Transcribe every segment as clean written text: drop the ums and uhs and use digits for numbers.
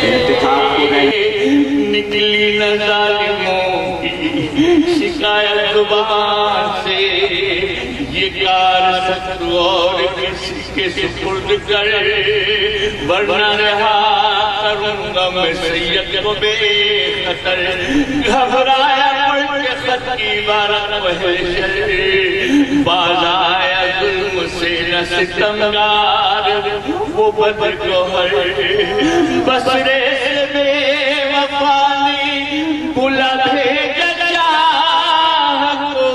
انتخاب کو ہے نکلی نہ ظالموں کی شکایت زبان سے، یہ کار ستر اور کسی کے سپرد کرے، ورنہ رہا کروں گا میں سید کو بے خطر، گھبرایا پڑھ کے خط کی عبارت وحشر، باز آیا ظلم سے نہ ستمگار وہ بدر گوہر، بسرے سے بے وفانی بلا بھیجا چاہ کو،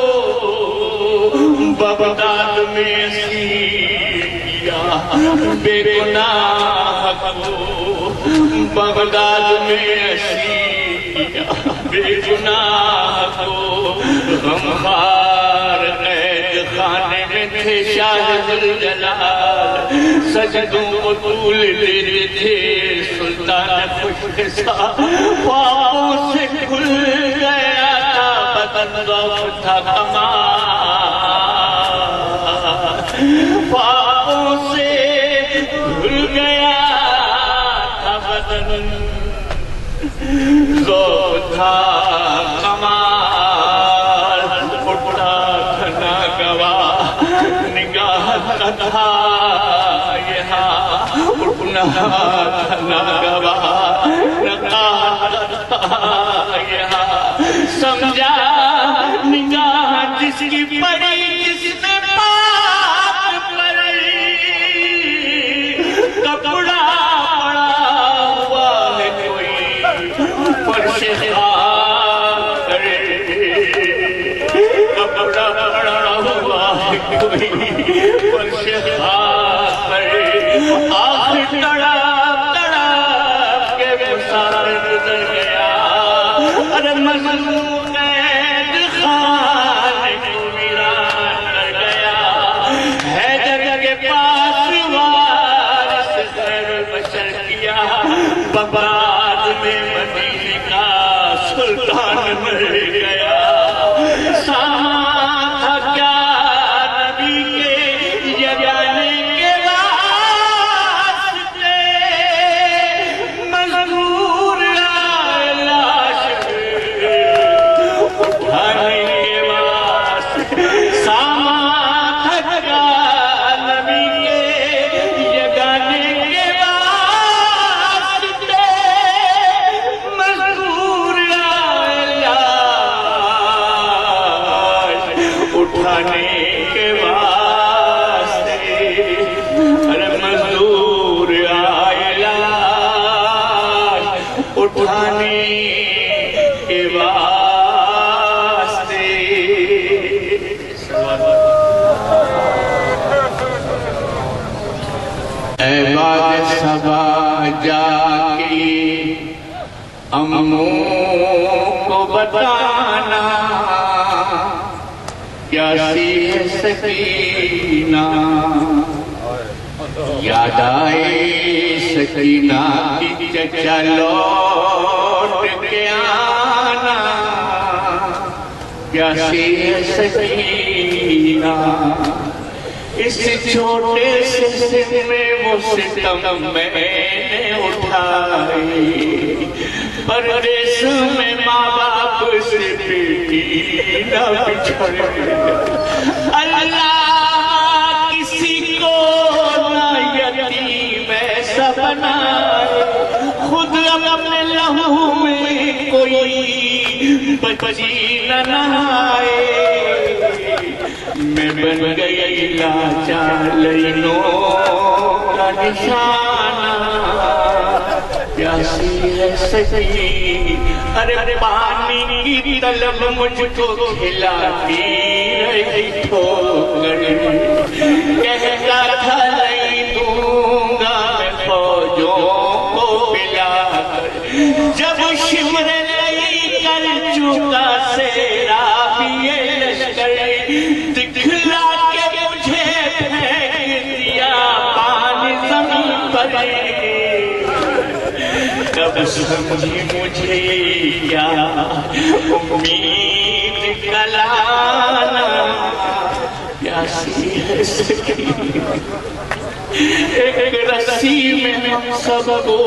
بغداد میں اسیر کیا بے گناہ کو، بغداد میں اسیر کیا بے گناہ کو، غمخوار قید خانے میں تھے شاہ ذوالجلال، سجدوں کو طول لیتے تھے سلطان خوشخصا، پاؤں سے کھل گیا تھا بدن ضعف تھا کمال، پاؤں سے کھل گیا تھا بدن ضعف تھا کمال، اٹھا تھا ناگواہ نگاہ تھا یہاں، اٹھنا تھا ناگواہ نگاہ تھا یہاں، سمجھا نگاہ جس کی پڑی جس نے پاک پڑی، کپڑا پڑا ہوا ہے کوئی فرش خاک کرے، کپڑا پڑا ہوا ہے کوئی فرش خاک کرے، آخر تڑپ تڑپ کے مسار گزر گیا، ارے مظلوم قید خانے کو ویران کر گیا، حیدر کے پاس وارث خیر بشر کیا، بغداد میں مدینے کا سلطان مر گیا، سامان تھا کیا نبی کے یگانے کے واسطے، مزدور آئے لاش اٹھانے کے واسطے، سامان تھا کیا نبی کے یگانے کے واسطے، مزدور آئے لاش اٹھانے کے واسطے، ارے مزدور آئے لاش اٹھانے کے واسطے۔ اے باد صبا جا کے اموں کو بتانا، پیاسی ہے سکینہ، یاد آئے سکینہ کی چچا لوٹ کے آنا، پیاسی ہے سکینہ، اس چھوٹے سے سن میں وہ ستم میں نے اٹھائی، پردیس میں ماں باپ سے بیٹی نہ بچھڑ، اللہ کسی کو نہ یتیم ایسا بنائے، خود اپنے لہو میں کوئی بچی نہ نہائے، میں بن گئی لاچار لینوں کا نشانہ، پیاسی ہے سکی، ارے پانی کی طلب مجھ کو کھلاتی رہی ٹھوکر، کہتا تھا نہیں دوں گا میں فوجوں کو پلا کر، جب شمر نہیں کر چکا سیرا بھی یہ لشکر، دکھلا کے مجھے پھینک دیا پانی زمین پر، کب سمجھی مجھے کیا امید کا لانا، پیاسی ہے سکینہ، ایک رسی میں ہم سب کو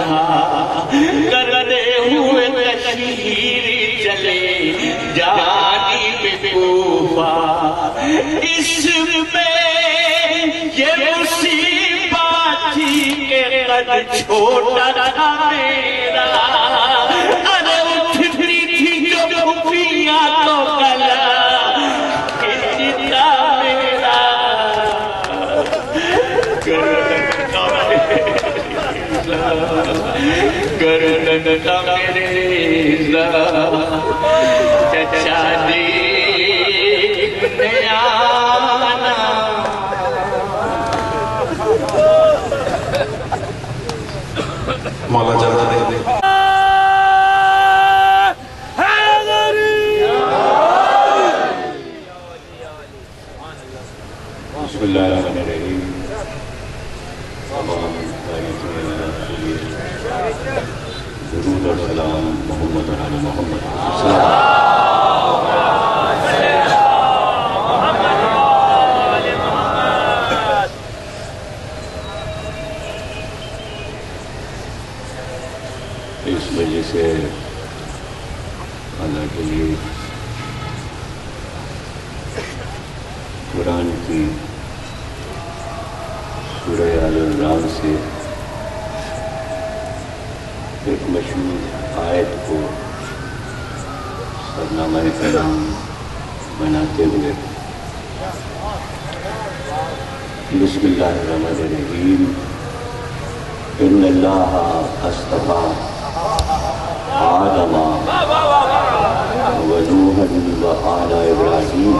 تنہا کرتے ہوئے تشہیر چلے جانب کوفہ، اس میں یہ مصیبت تھی کہ قد چھوٹا تھا میرا، ارے اٹھتی تھی جو پھوپھیاں تو گلا کھچتا میرا، گردن کا میرے چچا دیکھنے آنا۔ مولا جزا دے دے۔ بسم اللہ الرحمن الرحیم۔ درود اور سلام محمد علی محمد اس وجہ سے اللہ کے لیے قرآن کی سورہ آل عمران سے ایک مشہور آیت کو سرنامہ کلام بناتے ہوئے بسم اللہ الرحمن الرحیم ان اللہ اصطفیٰ آدم و نوحا و آل ابراہیم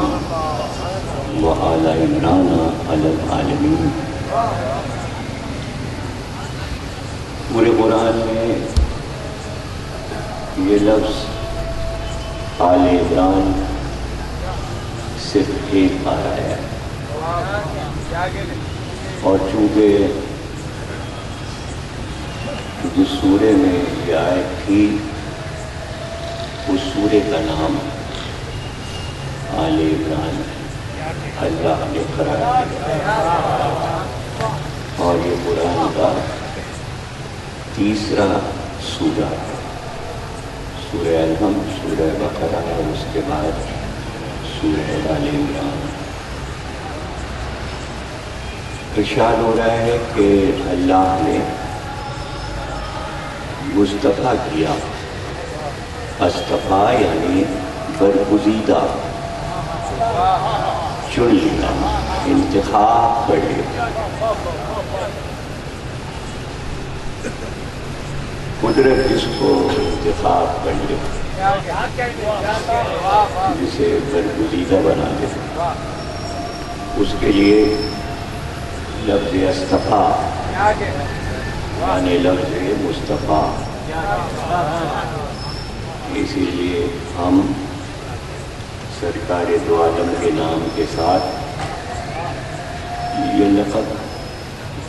و آل عمران علی العالمین۔ پورے قرآن میں یہ لفظ آل عمران صرف ایک بار آیا ہے، اور چونکہ جس سورے میں یہ آیت تھی اس سورے کا نام آل عمران اللہ نے قرار دیا، اور یہ قرآن کا تیسرا سورہ ہے۔ سورہ الحمد، سورہ بقرہ اور اس کے بعد سورہ آل عمران۔ ارشاد ہو رہا ہے کہ اللہ نے مصطفیٰ کیا، اصطفیٰ یعنی برگزیدہ، چن لیا، انتخاب کرے۔ قدرت جس کو انتخاب کر لے، جسے برگزیدہ بنا دے، اس کے لیے لفظ اصطفیٰ یعنی لفظ مصطفیٰ۔ اسی لیے ہم سرکار دو عالم کے نام کے ساتھ یہ لقب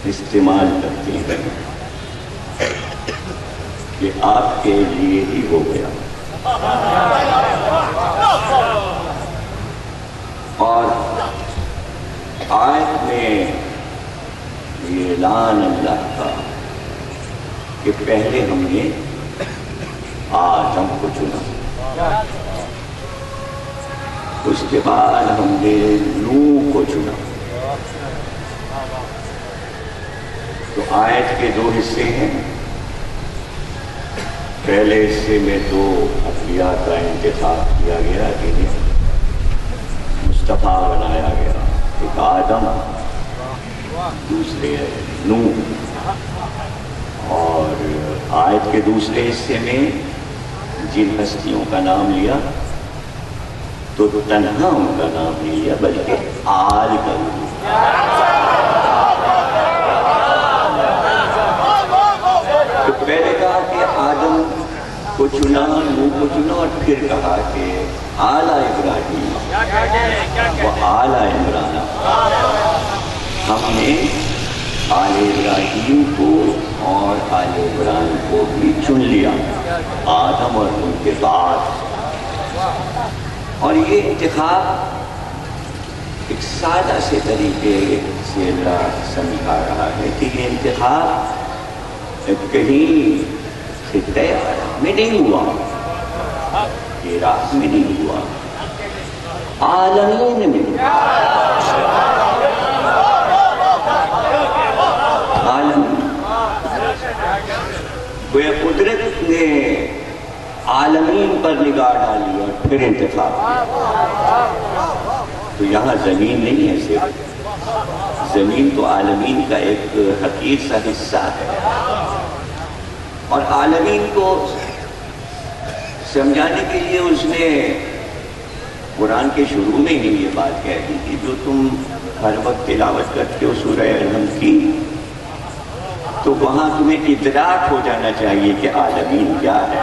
استعمال کرتے ہیں کہ آپ کے لیے ہی ہو گیا۔ اور آیت میں یہ اعلان اللہ کا کہ پہلے ہم نے آدم کو چنا، اس کے بعد ہم نے نوح کو چنا۔ تو آیت کے دو حصے ہیں، پہلے حصے میں دو انبیاء کا انتخاب کیا گیا، جنہیں مصطفیٰ بنایا گیا، ایک آدم دوسرے نوح۔ اور آیت کے دوسرے حصے میں جن ہستیوں کا نام لیا تو تنہا ان کا نام نہیں لیا بلکہ آل کا نام لیا۔ تو پہلے کہا کہ آدم کو چنا، نوح کو چنا، اور پھر کہا کہ آل ابراہیم و آل عمران۔ ہم نے آل ابراہیم کو اور آل عمران کو بھی چن لیا، آدم اور ان کے بعد۔ اور یہ انتخاب ایک سادہ سے طریقے سے اللہ سمجھا رہا ہے کہ یہ انتخاب کہیں خطے عرب میں نہیں ہوا، عراق میں نہیں ہوا، عالمین میں، عالمین گویا قدرت نے عالمین پر نگاہ ڈالی اور پھر انتخاب کیا۔ تو یہاں زمین نہیں ہے صرف، زمین تو عالمین کا ایک حقیر سا حصہ ہے، اور عالمین کو سمجھانے کے لیے اس نے قرآن کے شروع میں ہی یہ بات کہہ دی کہ جو تم ہر وقت تلاوت کرتے ہو سورہ الحم کی، تو وہاں تمہیں ادراک ہو جانا چاہیے کہ عالمین کیا ہے۔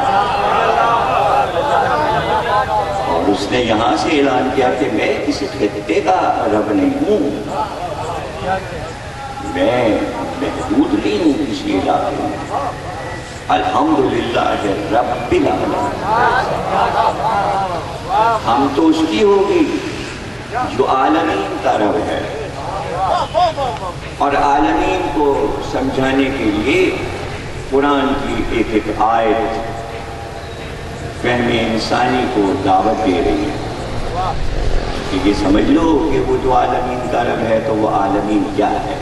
اور اس نے یہاں سے اعلان کیا کہ میں کسی خطے کا رب نہیں ہوں، میں محدود نہیں ہوں کسی علاقے میں، الحمدللہ رب العالمین، ہم تو اس کی ہوگی جو عالمین کا رب ہے۔ اور عالمین کو سمجھانے کے لیے قرآن کی ایک ایک آیت فہم انسانی کو دعوت دے رہی ہے کہ یہ سمجھ لو کہ وہ جو عالمین کا رب ہے تو وہ عالمین کیا ہے۔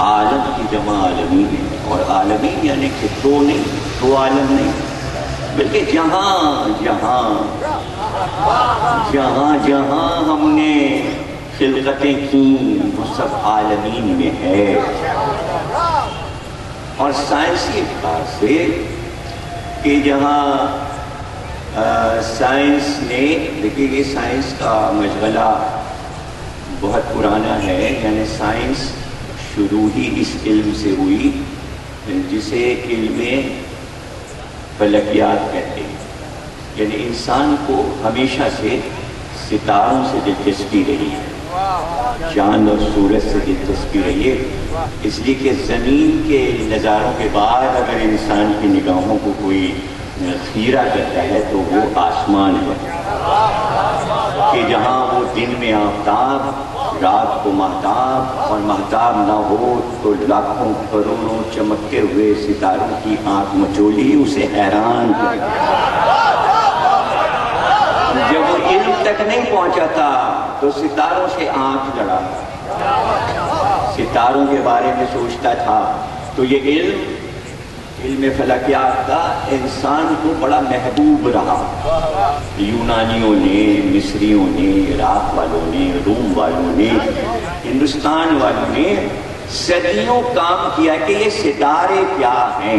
عالم کی جمع عالمین ہے، اور عالمین یعنی کہ دو نہیں، دو عالم نہیں، بلکہ جہاں جہاں ہم نے خلقتیں کی وہ سب عالمین میں ہے۔ اور سائنسی اعتبار سے کہ جہاں سائنس نے، دیکھیے یہ سائنس کا مشغلہ بہت پرانا ہے، یعنی سائنس شروع ہی اس علم سے ہوئی جسے علم فلکیات کہتے ہیں، یعنی انسان کو ہمیشہ سے ستاروں سے دلچسپی رہی ہے، چاند اور سورج سے دلچسپی رہی ہے، اس لیے کہ زمین کے نظاروں کے بعد اگر انسان کی نگاہوں کو کوئی خیرہ کرتا ہے تو وہ آسمان ہے کہ جہاں وہ دن میں آفتاب، رات کو مہتاب، اور مہتاب نہ ہو تو لاکھوں کروڑوں چمکتے ہوئے ستاروں کی آنکھ مچولی اسے حیران کرے۔ جب وہ علم تک نہیں پہنچا تھا تو ستاروں سے آنکھ لڑا، ستاروں کے بارے میں سوچتا تھا، تو یہ علم فلکیات کا انسان کو بڑا محبوب رہا۔ یونانیوں نے، مصریوں نے، عراق والوں نے، روم والوں نے، ہندوستان والوں نے صدیوں کام کیا کہ یہ ستارے کیا ہیں،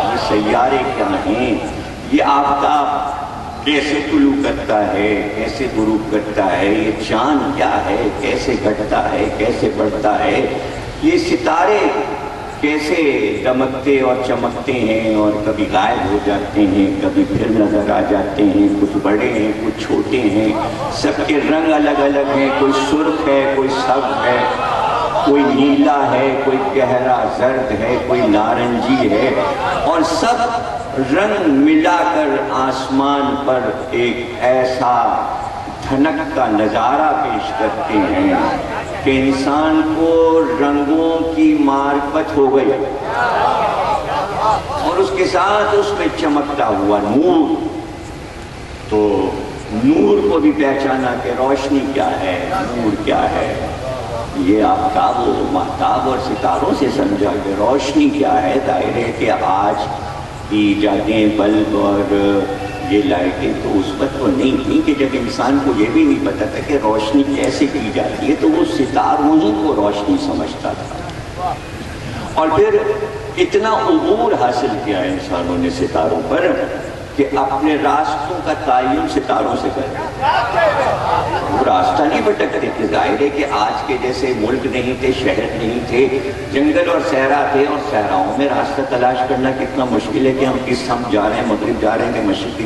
یہ سیارے کیا ہیں، یہ آفتاب کیسے طلوع کرتا ہے، کیسے غروب کرتا ہے، یہ چاند کیا ہے، کیسے گھٹتا ہے، کیسے بڑھتا ہے، یہ ستارے کیسے دمکتے اور چمکتے ہیں اور کبھی غائب ہو جاتے ہیں، کبھی پھر نظر آ جاتے ہیں، کچھ بڑے ہیں کچھ چھوٹے ہیں، سب کے رنگ الگ الگ ہیں، کوئی سرخ ہے، کوئی سبز ہے، کوئی نیلا ہے، کوئی گہرا زرد ہے، کوئی نارنجی ہے، اور سب رنگ ملا کر آسمان پر ایک ایسا دھنک کا نظارہ پیش کرتے ہیں کہ انسان کو رنگوں کی معرفت ہو گئی، اور اس کے ساتھ اس میں چمکتا ہوا نور، تو نور کو بھی پہچانا کہ روشنی کیا ہے، نور کیا ہے۔ یہ آفتاب و مہتاب اور ستاروں سے سمجھا کہ روشنی کیا ہے۔ ظاہر ہے کہ آج کی ایجادیں بلب اور یہ لائٹیں تو اس وقت تو نہیں تھیں کہ جب انسان کو یہ بھی نہیں پتا تھا کہ روشنی کیسے کی جاتی ہے، تو وہ ستاروں ہی کو روشنی سمجھتا تھا۔ اور پھر اتنا عبور حاصل کیا انسانوں نے ستاروں پر کہ اپنے راستوں کا تعین ستاروں سے کرتے، وہ راستہ نہیں بھٹکتے تھے۔ ظاہر ہے کہ آج کے جیسے ملک نہیں تھے، شہر نہیں تھے، جنگل اور صحرا تھے، اور صحراؤں میں راستہ تلاش کرنا کتنا مشکل ہے کہ ہم کس سمت جا رہے ہیں، مغرب جا رہے ہیں کہ مشرق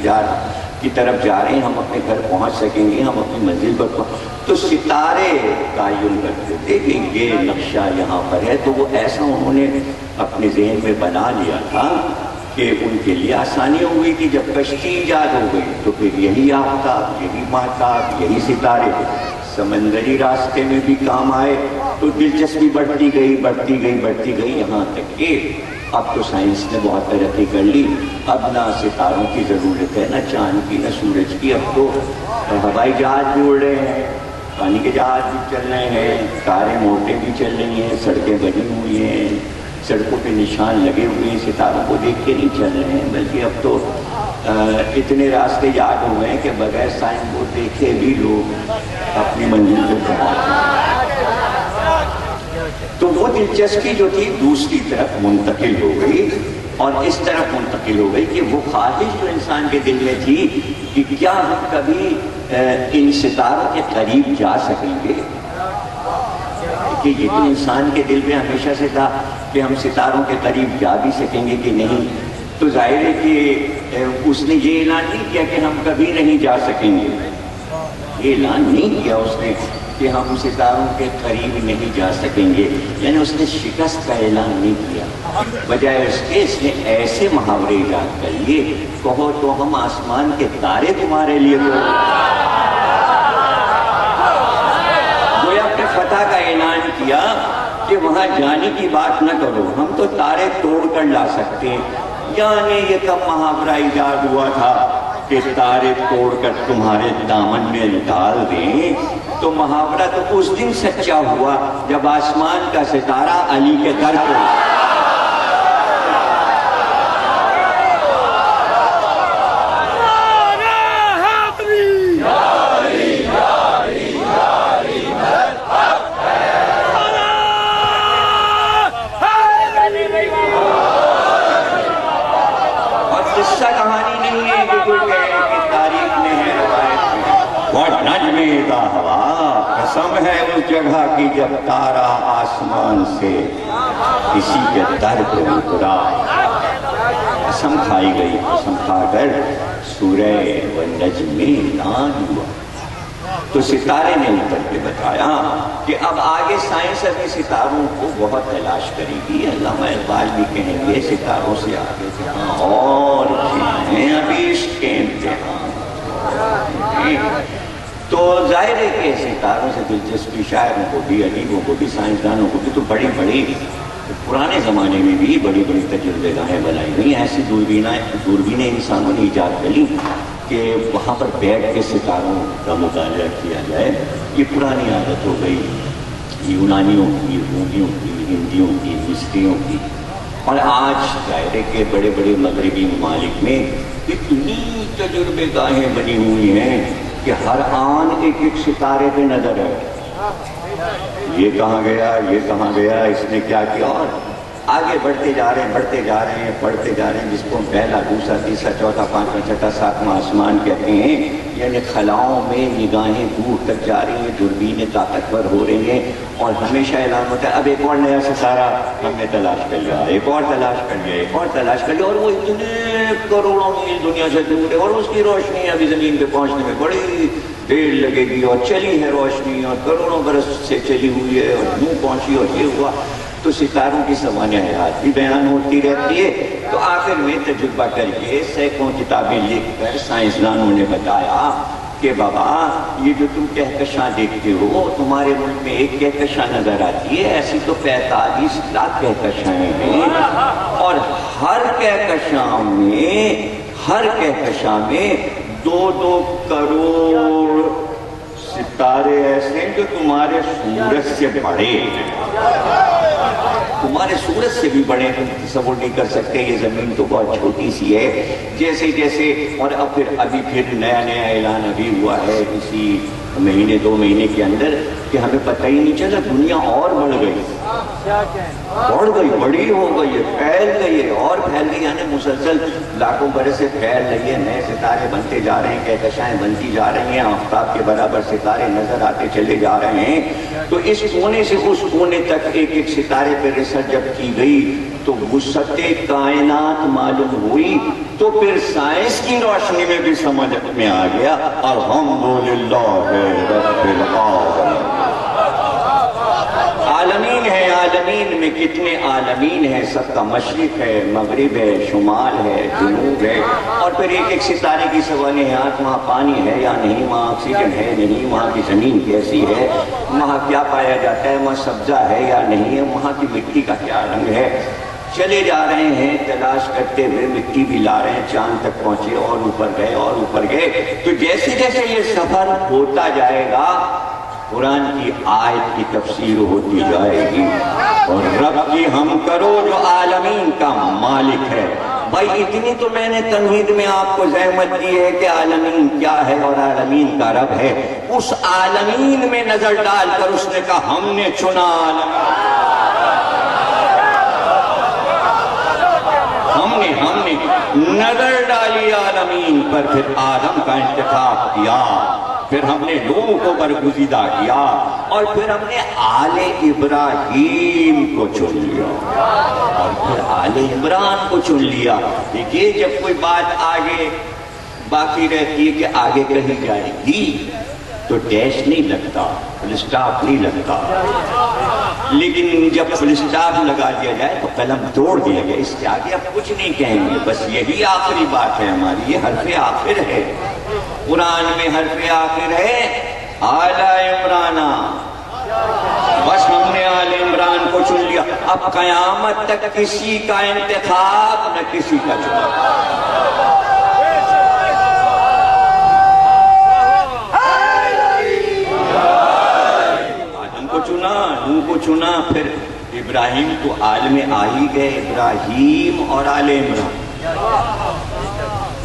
کی طرف جا رہے ہیں، ہم اپنے گھر پہنچ سکیں گے، ہم اپنی منزل پر تو ستارے تعین کرتے تھے کہ یہ نقشہ یہاں پر ہے، تو وہ ایسا انہوں نے اپنے ذہن میں بنا لیا تھا کہ ان کے لیے آسانی ہو گئی کہ جب کشتی ایجاد ہو گئی تو پھر یہی آفتاب، یہی مہتاب، یہی ستارے سمندری راستے میں بھی کام آئے، تو دلچسپی بڑھتی گئی یہاں تک کہ اب تو سائنس نے بہت ترقی کر لی. اب نہ ستاروں کی ضرورت ہے، نہ چاند کی، نہ سورج کی. اب تو ہوائی جہاز بھی اڑ رہے ہیں، پانی کے جہاز بھی چل رہے ہیں، کاریں موٹریں بھی چل رہی ہیں، سڑکیں بنی ہوئی ہیں، سڑکوں پہ نشان لگے ہوئے ہیں. ستاروں کو دیکھ کے نہیں چل رہے ہیں، بلکہ اب تو اتنے راستے یاد ہو گئے کہ بغیر سائن بورڈ دیکھے بھی لوگ اپنی منزل پہ پہنچ گئے. تو وہ دلچسپی جو تھی دوسری طرف منتقل ہو گئی، اور اس طرف منتقل ہو گئی کہ وہ خواہش جو انسان کے دل میں تھی کہ کیا ہم کبھی ان ستاروں کے قریب جا سکیں گے. کہ یہ تو انسان کے دل میں ہمیشہ سے تھا کہ ہم ستاروں کے قریب جا بھی سکیں گے کہ نہیں. تو ظاہر ہے کہ اس نے یہ اعلان نہیں کیا کہ ہم کبھی نہیں جا سکیں گے. یہ اعلان نہیں کیا اس نے کہ ہم ستاروں کے قریب نہیں جا سکیں گے، یعنی اس نے شکست کا اعلان نہیں کیا. بجائے اس کے اس نے ایسے محاورے ایجاد کر لیے، کہو تو ہم آسمان کے تارے تمہارے لیے گویا اپنے فتح کا اعلان کیا کہ وہاں جانے کی بات نہ کرو، ہم تو تارے توڑ کر لا سکتے ہیں. یعنی یہ کب محاورہ ایجاد ہوا تھا کہ تارے توڑ کر تمہارے دامن میں ڈال دیں. تو محاورہ تو اس دن سچا ہوا جب آسمان کا ستارہ علی کے در پہ. قسم ہے اس جگہ کی جب تارا آسمان سے کسی کے در پہ اترا. قسم کھائی گئی، قسم کھا کر سورہ والنجم اعلان ہوا. تو ستارے نے اتر کے بتایا کہ اب آگے سائنس ابھی ستاروں کو بہت تلاش کرے گی. علامہ اقبال بھی کہیں گے ستاروں سے آگے جہاں اور ہیں ابھی اس کے امتحان. تو ظاہر ہے کہ ستاروں سے دلچسپی شاعروں کو بھی، ادیبوں کو بھی، سائنسدانوں کو بھی تو بڑی پرانے زمانے میں بھی بڑی تجربے گاہیں بنائی گئی. ایسی دوربینیں انسانوں نے ایجاد کر لی کہ وہاں پر بیٹھ کے ستاروں کا مطالعہ کیا جائے. یہ پرانی عادت ہو گئی یونانیوں کی، رومیوں کی، ہندیوں کی، مصریوں کی. اور آج ظاہر ہے کہ بڑے بڑے مغربی ممالک میں اتنی تجربے گاہیں بنی ہوئی ہیں کہ ہر آن ایک ایک ستارے پہ نظر ہے. یہ کہاں گیا، یہ کہاں گیا، اس نے کیا کیا. اور آگے بڑھتے جا رہے ہیں، پڑھتے جا رہے ہیں جس کو پہلا، دوسرا، تیسرا، چوتھا، پانچواں، چھٹا، ساتواں آسمان کہتے ہیں. یعنی خلاؤں میں نگاہیں دور تک جا رہی ہیں، دوربینیں طاقتور ہو رہی ہیں، اور ہمیشہ اعلان ہوتا ہے اب ایک اور نیا ستارہ ہم نے تلاش کر لیا، ایک اور تلاش کر لیا، ایک اور تلاش کر لیا. اور وہ اتنے کروڑوں میل دنیا سے دور ہے، اور اس کی روشنی ابھی زمین پہ پہنچنے میں بڑی دیر لگے گی، اور چلی ہے روشنی، اور کروڑوں برس سے چلی ہوئی ہے، اور یوں پہنچی، اور یہ ہوا. تو ستاروں کی سوانح حیات بھی بیان ہوتی رہتی ہے. تو آخر میں تجربہ کر کے سینکڑوں کتابیں لکھ کر سائنسدانوں نے بتایا کہ بابا یہ جو تم کہکشاں دیکھتے ہو، تمہارے ملک میں ایک کہکشاں نظر آتی ہے، ایسی تو 45 لاکھ کہکشائیں ہیں. اور ہر کہکشاں میں 2-2 کروڑ ستارے ایسے ہیں جو تمہارے سورج سے بڑے ہیں. تمہارے سورج سے بھی بڑے ہیں، تصور نہیں کر سکتے. یہ زمین تو بہت چھوٹی سی ہے. جیسے اور اب پھر نیا اعلان ابھی ہوا ہے کسی مہینے 2 مہینے کے اندر کہ ہمیں پتہ ہی نہیں چلا دنیا اور بڑھ گئی، بڑی ہو گئی ہے، پھیل گئی ہے، اور پھیل گئی. یعنی مسلسل لاکھوں برس سے پھیل رہی ہے. نئے ستارے بنتے جا رہے ہیں، کہکشائیں بنتی جا رہی ہیں، آفتاب کے برابر ستارے نظر آتے چلے جا رہے ہیں. تو اس کونے سے اس کونے تک ایک ایک ستارے پہ ریسرچ جب کی گئی تو وسعت کائنات معلوم ہوئی. تو پھر سائنس کی روشنی میں بھی سمجھ میں آ گیا الحمدللہ رب العالمین. عالمین ہے، عالمین میں کتنے عالمین ہیں، سب کا مشرق ہے، مغرب ہے، شمال ہے، جنوب ہے. اور پھر ایک ایک ستارے کی سوانح حیات، وہاں پانی ہے یا نہیں، وہاں آکسیجن ہے نہیں، وہاں کی زمین کیسی ہے. وہاں کیا پایا جاتا ہے، وہاں سبزہ ہے یا نہیں ہے، وہاں کی مٹی کا کیا رنگ ہے۔ چلے جا رہے ہیں تلاش کرتے ہوئے، مٹی بھی لا رہے ہیں، چاند تک پہنچے اور اوپر گئے اور اوپر گئے۔ تو جیسے جیسے یہ سفر ہوتا جائے گا قرآن کی آیت کی تفسیر ہوتی جائے گی، اور رب کی ہم کرو جو عالمین کا مالک ہے۔ بھائی اتنی تو میں نے تمہید میں آپ کو زحمت دی ہے کہ عالمین کیا ہے اور عالمین کا رب ہے۔ اس عالمین میں نظر ڈال کر اس نے کہا ہم نے چنا ہم نے نظر ڈالی عالمین پر، پھر آدم کا انتخاب کیا، پھر ہم نے لوگوں کو برگزیدہ کیا، اور پھر ہم نے آل ابراہیم کو چن لیا، اور پھر آل عمران کو چن لیا۔ دیکھیے جب کوئی بات آگے باقی رہتی ہے کہ آگے کہی جائے گی تو ڈیش نہیں لگتا، فل اسٹاپ نہیں لگتا، لیکن جب فل اسٹاپ لگا دیا جائے تو قلم توڑ دیا گیا، اس کے آگے اب کچھ نہیں کہیں گے، بس یہی آخری بات ہے ہماری، یہ حرف آخر ہے قرآن میں، حرف آخر ہے آل عمران۔ بس ہم نے آل عمران کو چن لیا، اب قیامت تک کسی کا انتخاب نہ کسی کا چناؤ۔ نوح کو چنا، پھر ابراہیم تو آل میں آ ہی گئے، ابراہیم اور آل عمران،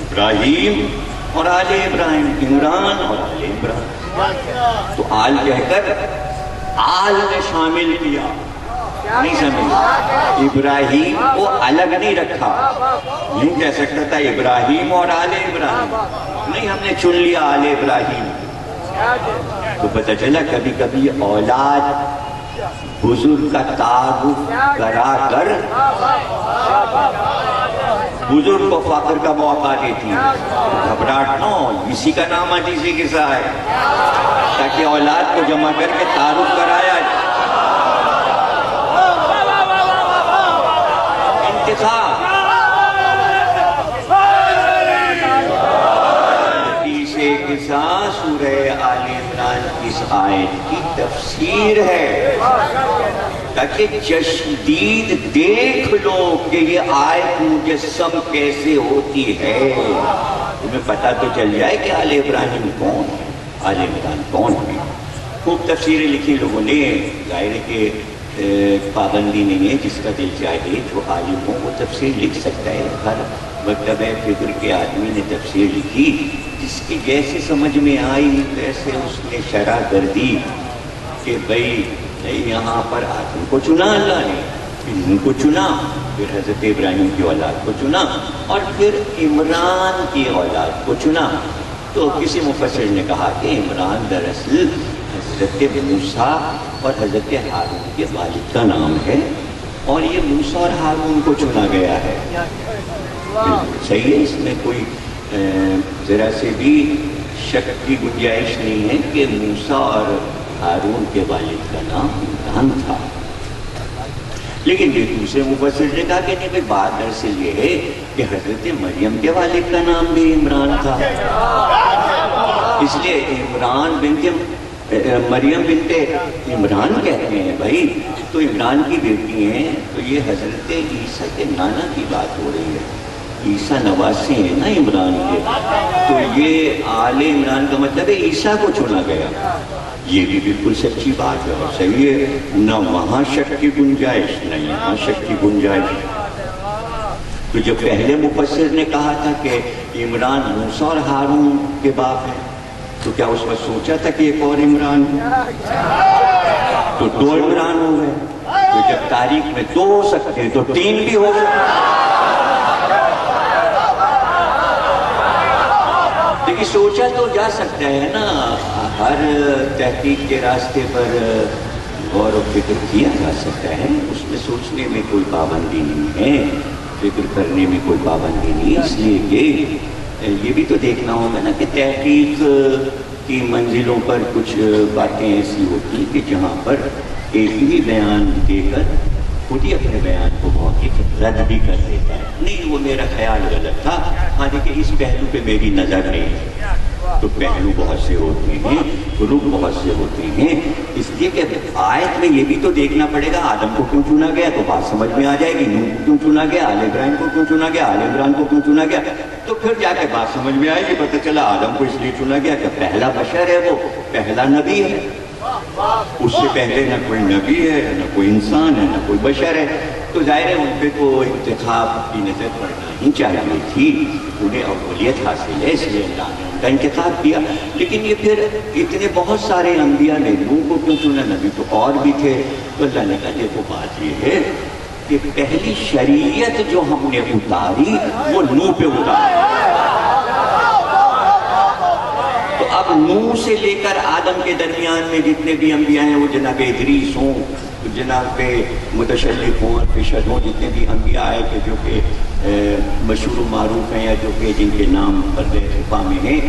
ابراہیم اور آل ابراہیم، عمران اور آل عمران۔ تو آل کہہ کر آل نے شامل کیا، نہیں سمجھ، ابراہیم کو الگ نہیں رکھا، نہیں کہہ سکتا تھا ابراہیم اور آل ابراہیم، نہیں، ہم نے چن لیا آل ابراہیم۔ تو پتہ چلا کبھی کبھی اولاد بزرگ کا تعارف کرا کر بزرگ کو فخر کا موقع دیتی ہے، گھبراہٹ نہ ہو، اسی کا نام حدیثی قصہ ہے، تاکہ اولاد کو جمع کر کے تعارف کرایا جائے۔ انتخاب سورہ آل عمران کی اس آیت کی تفسیر ہے، تاکہ تشدید دیکھ لو کہ یہ آیت مجسم کیسے ہوتی ہے، تمہیں پتہ تو چل جائے کہ آل ابراہیم کون ہے، آل عمران کون ہے۔ خوب تفسیریں لکھی لوگوں نے، ظاہر ہے کہ پابندی نہیں ہے، جس کا دل چاہے جو عالم ہو وہ تفسیر لکھ سکتا ہے، ہر مکتبہ فکر کے آدمی نے تفسیر لکھی، جس کی جیسے سمجھ میں آئی ویسے اس نے شرح کر دی کہ بھئی یہاں پر آدم کو چنا اللہ نے، پھر ان کو چنا، پھر حضرت ابراہیم کی اولاد کو چنا، اور پھر عمران کی اولاد کو چنا۔ تو کسی مفسر نے کہا کہ عمران دراصل حضرت موسیٰ اور حضرت ہارون کے والد کا نام ہے، اور یہ موسیٰ اور ہارون کو چنا گیا ہے۔ صحیح ہے، اس میں کوئی ذرا سے بھی شک کی گنجائش نہیں ہے کہ موسیٰ اور ہارون کے والد کا نام عمران تھا۔ لیکن یہ دوسرے مفسر نے کہا کہ نہیں بھائی، بات دراصل یہ ہے کہ حضرت مریم کے والد کا نام بھی عمران تھا، اس لیے عمران مریم بنت عمران کہتے ہیں بھائی، تو عمران کی بیٹی ہیں، تو یہ حضرت عیسیٰ کے نانا کی بات ہو رہی ہے، عیسیٰ نواسی ہیں نا عمران کے، تو یہ آل عمران کا مطلب ہے عیسیٰ کو چنا گیا۔ یہ بھی بالکل سچی بات ہے اور صحیح ہے، نہ وہاں شک کی گنجائش نہ یہاں شک کی گنجائش۔ تو جب پہلے مفسر نے کہا تھا کہ عمران موسیٰ اور ہارون کے باپ ہیں، تو کیا اس میں سوچا تھا کہ ایک اور عمران ہے؟ تو دو عمران ہو گئے، تو جب تاریخ میں دو ہو سکتے تو تین بھی ہو سکتے۔ لیکن سوچا تو جا سکتا ہے نا، ہر تحقیق کے راستے پر غور و فکر کیا جا سکتا ہے، اس میں سوچنے میں کوئی پابندی نہیں ہے، فکر کرنے میں کوئی پابندی نہیں، اس لیے کہ یہ بھی تو دیکھنا ہوگا نا کہ تحقیق کی منزلوں پر کچھ باتیں ایسی ہوتی ہیں کہ جہاں پر ایک ہی بیان دے کر خود ہی اپنے بیان کو موقف رد بھی کر دیتا ہے، نہیں وہ میرا خیال غلط تھا، ہاں دیکھیں اس پہلو پہ میری نظر نہیں ہے، تو پہلو بہت سے ہوتے ہیں، رخ بہت سے ہوتے ہیں، اس لیے کہ آیت میں یہ بھی تو دیکھنا پڑے گا آدم کو کیوں چنا گیا، تو بات سمجھ میں آ جائے گی، نوح کو کیوں چنا گیا، آل ابراہیم کو کیوں چنا گیا، آل عمران کو کیوں چنا گیا، تو پھر جا کے بات سمجھ میں آئے گی، پتہ چلا آدم کو اس لیے چنا گیا کہ پہلا بشر ہے، وہ پہلا نبی ہے، اس سے پہلے نہ کوئی نبی ہے، نہ کوئی انسان ہے، نہ کوئی بشر ہے، تو ظاہر ہے ان پہ تو انتخاب کی نظر پڑنا ہی چاہیے تھی، انہیں اولیت حاصل ہے اس لیے اللہ نے ان کا انتخاب کیا۔ لیکن یہ پھر اتنے بہت سارے انبیاء نے نوح کو کیوں چنا، نبی تو اور بھی تھے، تو اللہ نے کہا دیکھو بات یہ ہے کہ پہلی شریعت جو ہم نے اتاری وہ نوح پہ اتاری، تو اب نوح سے لے کر آدم کے درمیان میں جتنے بھی انبیاء ہیں، وہ جناب ادریس ہوں، جناب متشلف ہوں، فشد ہوں، جتنے بھی انبیاء آئے کہ جو کہ مشہور و معروف ہیں یا جو کہ جن کے نام پردے خفا میں ہیں،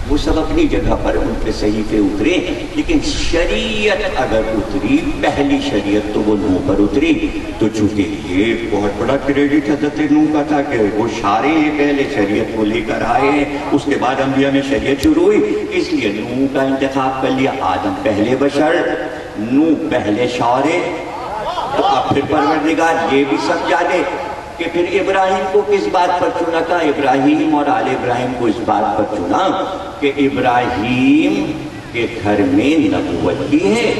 وہ سب اپنی جگہ پر ان پہ صحیفے اترے، لیکن شریعت اگر اتری، پہلی شریعت تو وہ نوح پر اتری، تو چونکہ یہ بہت بڑا کریڈٹ حضرت نوح کا تھا کہ وہ شارع پہلے شریعت کو لے کر آئے ہیں، اس کے بعد انبیاء میں شریعت شروع ہوئی، اس لیے نوح کا انتخاب کر لیا، آدم پہلے بشر، نوح پہلے شارع، تو اب پھر پروردگار یہ بھی سب جانے کہ پھر ابراہیم کو کس بات پر چنا تھا، ابراہیم اور آل ابراہیم کو اس بات پر چنا کہ ابراہیم کے گھر میں نبوت بھی ہے،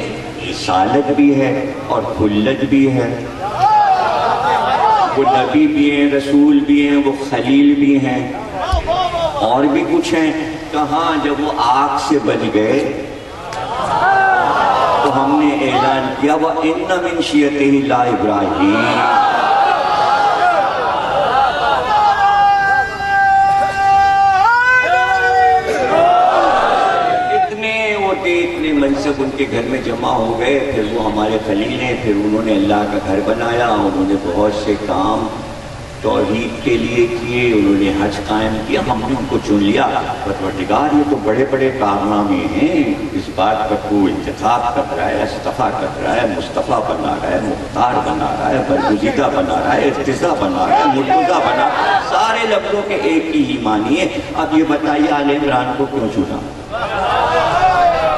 رسالت بھی ہے اور خلت بھی ہے، وہ نبی بھی ہیں، رسول بھی ہیں، وہ خلیل بھی ہیں، اور بھی کچھ ہیں۔ کہاں جب وہ آگ سے بچ گئے تو ہم نے اعلان کیا وَإِنَّ مِن شِيَتِهِ لَإِبْرَاهِيمَ، اتنے منصب ان کے گھر میں جمع ہو گئے، پھر وہ ہمارے خلیل ہیں، پھر انہوں نے اللہ کا گھر بنایا، انہوں نے بہت سے کام توحید کے لیے کیے، انہوں نے حج قائم کیا، ہم نے ان کو چن لیا۔ پروردگار یہ تو بڑے بڑے کارنامے ہیں، اس بات پر کو انتخاب کر رہا ہے، استفا کر رہا ہے، مصطفیٰ بنا رہا ہے، مختار بنا رہا ہے، برگزیدہ بنا رہا ہے، ارتضیٰ بنا رہا ہے، مرتضیٰ بنا رہا ہے، سارے لفظوں کے ایک ہی معنی ہے۔ اب یہ بتائیے آل عمران کو کیوں چنا؟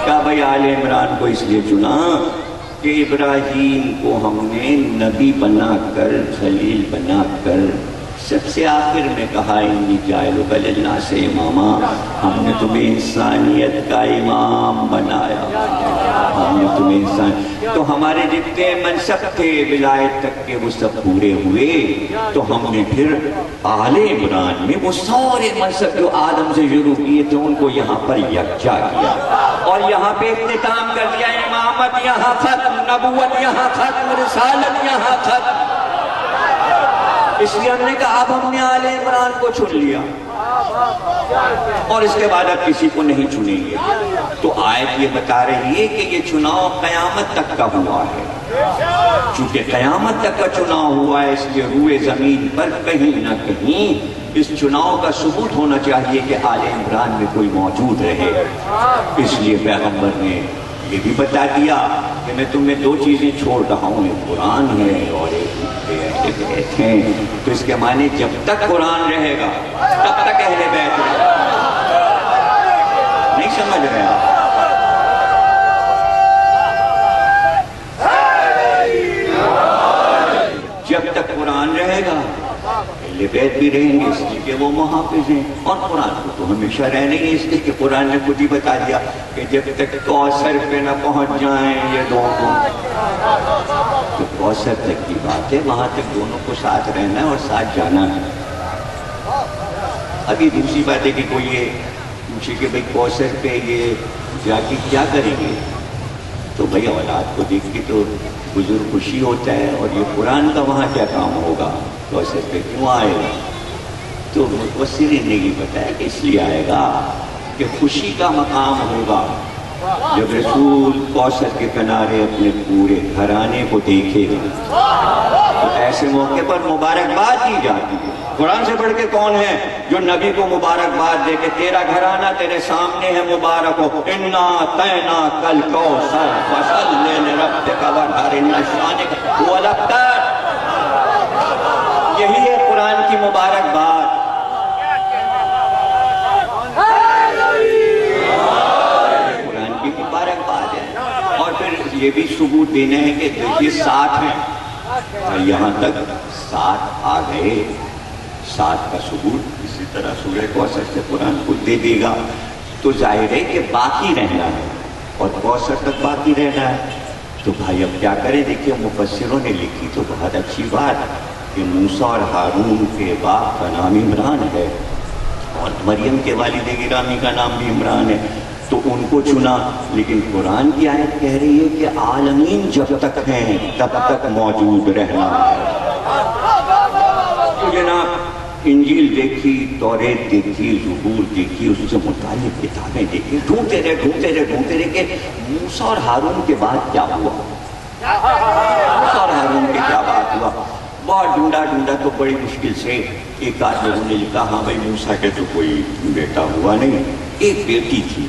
کہا بھائی آل عمران کو اس لیے چنا کہ ابراہیم کو ہم نے نبی بنا کر، خلیل بنا کر، سب سے آخر میں کہا انی جاعلک للناس اماما، ہم نے تمہیں انسانیت کا امام بنایا، ہم نے تمہیں انسان، تو ہمارے جتنے منصب تھے ولایت تک کے وہ سب پورے ہوئے، تو ہم نے پھر آل عمران میں وہ سارے منصب جو آدم سے شروع کیے تھے ان کو یہاں پر یکجا کیا، اور یہاں پہ اختتام کر دیا، امامت یہاں ختم، نبوت یہاں ختم، رسالت یہاں ختم۔ اس لیے ہم نے کہا اب ہم نے آل عمران کو چن لیا اور اس کے بعد اب کسی کو نہیں چنیں گے۔ تو آیت یہ بتا رہی ہے کہ یہ چناؤ قیامت تک کا ہوا ہے، چونکہ قیامت تک کا چناؤ ہوا ہے، اس لیے روئے زمین پر کہیں نہ کہیں اس چناؤ کا ثبوت ہونا چاہیے کہ آل عمران میں کوئی موجود رہے۔ اس لیے پیغمبر نے یہ بھی بتا دیا کہ میں تمہیں دو چیزیں چھوڑ رہا ہوں، ایک قرآن ہے اور ایک بیت ہیں، تو اس کے معنی جب تک قرآن رہے گا تب تک اہل بیت رہے گا۔ نہیں سمجھ رہے آپ؟ جب تک قرآن رہے گا اہل بیت بھی رہیں گے، اس لیے کہ وہ محافظ ہیں، اور قرآن کو تو ہمیشہ رہنے ہی، اس لیے کہ قرآن نے خود ہی بتا دیا کہ جب تک کوثر پہ نہ پہنچ جائیں یہ دونوں، تو کوثر تک کی بات ہے، وہاں تک دونوں کو ساتھ رہنا ہے اور ساتھ جانا ہے۔ ابھی دوسری بات ہے کہ کوئی یہ پوچھے کہ بھئی کوثر پہ یہ جا کے کیا کریں گے، تو بھئی اولاد کو دیکھ کے تو بزرگ خوشی ہوتا ہے، اور یہ قرآن کا وہاں کیا کام ہوگا، کوثر پہ کیوں آئے گا؟ تو مفسرین نے یہ بتایا کہ اس لیے آئے گا کہ خوشی کا مقام ہوگا جب رسول کوثر کے کنارے اپنے پورے گھرانے کو دیکھے گا، تو ایسے موقع پر مبارکباد دی جاتی ہے۔ قرآن سے بڑھ کے کون ہے جو نبی کو مبارکباد دے کہ تیرا گھرانہ تیرے سامنے ہے، مبارک ہو، انا اعطینا کل کوثر فصلی لربک وانحر ان شانک هو الابتر۔ یہی ہے قرآن کی مبارکباد۔ یہ بھی ثبوت دینا ہے کہ دیکھیے 7 ہیں، یہاں تک 7 آ گئے، 7 کا ثبوت اسی طرح سورہ کوثر سے قرآن کو دے دے گا، تو ظاہر ہے کہ باقی رہنا ہے اور کوثر تک باقی رہنا ہے۔ تو بھائی اب کیا کریں؟ دیکھیے مفسروں نے لکھی تو بہت اچھی بات کہ موسیٰ اور ہارون کے باپ کا نام عمران ہے اور مریم کے والد گرامی کا نام بھی عمران ہے، تو ان کو چنا۔ لیکن قرآن کی آیت کہہ رہی ہے کہ عالمین جب تک ہیں تب تک موجود رہنا ہے۔ تو جناب انجیل دیکھی، توریت دیکھی، زبور دیکھی، اس سے متعلق کتابیں دیکھی، ڈھونڈتے رہے کہ موسیٰ اور ہارون کے بعد کیا ہوا، موسیٰ اور ہارون کے کیا بات ہوا۔ بہت ڈھونڈا تو بڑی مشکل سے ایک آدھ لوگوں نے لکھا ہاں بھائی موسیٰ کے تو کوئی بیٹا ہوا نہیں، ایک بیٹی تھی،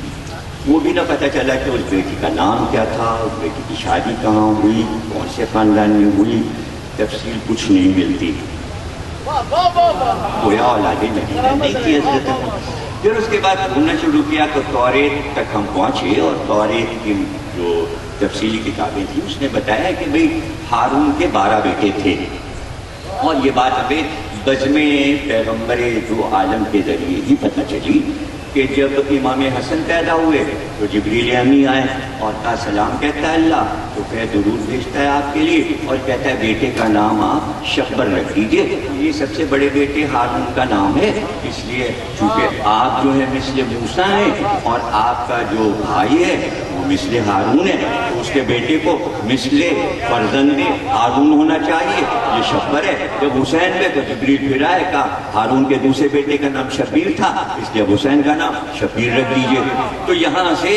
وہ بھی نہ پتہ چلا کہ اس بیٹی کا نام کیا تھا، اس بیٹی کی شادی کہاں ہوئی، کون سے خاندان میں ہوئی، تفصیل کچھ نہیں ملتی۔ گویا اولاد نہیں تھی حضرت۔ پھر اس کے بعد ڈھونڈنا شروع کیا تو توریت تک ہم پہنچے، اور توریت کی جو تفصیلی کتابیں تھیں اس نے بتایا کہ بھئی ہارون کے 12 بیٹے تھے، اور یہ بات ہمیں بزم پیغمبر دو عالم کے ذریعے ہی پتہ چلی کہ جب امام حسن پیدا ہوئے تو جبریل امی آئے اور کہا سلام کہتا ہے اللہ، تو پھر درود بھیجتا ہے آپ کے لیے اور کہتا ہے بیٹے کا نام آپ شبر رکھ دیجئے۔ یہ سب سے بڑے بیٹے ہارون کا نام ہے، اس لیے چونکہ آپ جو ہے مثل موسیٰ ہیں اور آپ کا جو بھائی ہے وہ مثل ہارون ہے، تو اس کے بیٹے کو مثل فرزند ہارون ہونا چاہیے، یہ شبر ہے۔ جب حسین میں تو جبریل پھر آئے، کہا ہارون کے دوسرے بیٹے کا نام شبیر تھا، اس لیے حسین کا نام شبیر رکھ دیجئے۔ تو یہاں سے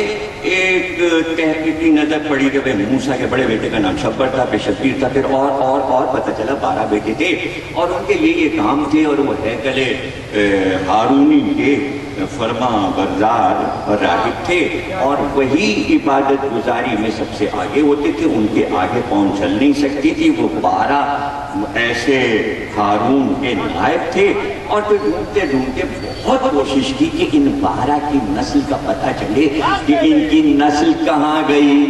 ایک تحقیقی نظر پڑی کہ موسیٰ کے بڑے بیٹے کا نام شبر تھا، پھر شبیر تھا، پھر اور پتہ چلا 12 بیٹے تھے، اور ان کے یہ کام تھے، اور وہ ہیکل ہارونی کے فرما بردار اور راہب تھے، اور وہی عبادت گزاری میں سب سے آگے ہوتے تھے، ان کے آگے پاؤں چل نہیں سکتی تھی۔ وہ 12 ایسے ہارون کے نائب تھے، اور پھر ڈھونڈتے بہت کوشش کی کہ ان 12 کی نسل کا پتہ چلے کہ ان کی نسل کہاں گئی۔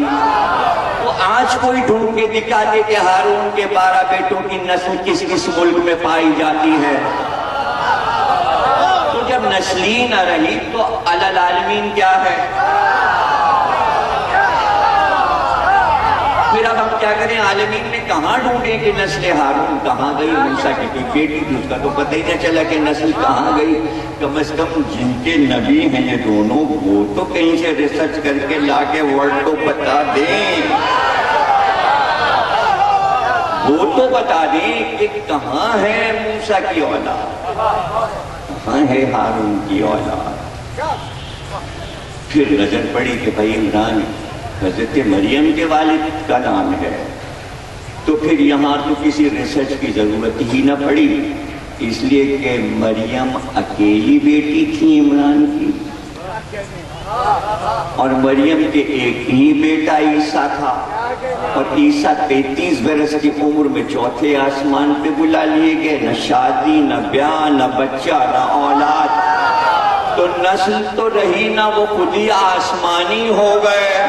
تو آج کوئی ڈھونڈ کے دکھا دے کہ ہارون کے 12 بیٹوں کی نسل کس کس ملک میں پائی جاتی ہے۔ تو جب نسلی نہ رہی تو العالمین کیا ہے؟ پھر اب ہم کیا کریں؟ عالمین میں کہاں ڈھونڈیں کہ نسل ہارون کہاں گئی؟ موسیٰ کی کوئی بیٹی تھی، اس کا تو پتہ ہی نہ چلا کہ نسل کہاں گئی۔ کم از کم جن کے نبی ہیں یہ دونوں، وہ تو کہیں سے ریسرچ کر کے لا کے ورلڈ کو بتا دیں، وہ تو بتا دیں کہ کہاں ہے موسیٰ کی اولاد، کہاں ہے ہارون کی اولاد۔ پھر نظر پڑی کہ بھائی عمران حضرت مریم کے والد کا نام ہے، تو پھر یہاں تو کسی ریسرچ کی ضرورت ہی نہ پڑی، اس لیے کہ مریم اکیلی بیٹی تھی عمران کی، اور مریم کے ایک ہی بیٹا عیسیٰ تھا، اور عیسیٰ 33 برس کی عمر میں چوتھے آسمان پہ بلا لیے گئے، نہ شادی، نہ بیاہ، نہ بچہ، نہ اولاد، تو نسل تو رہی نہ، وہ خود ہی آسمانی ہو گئے۔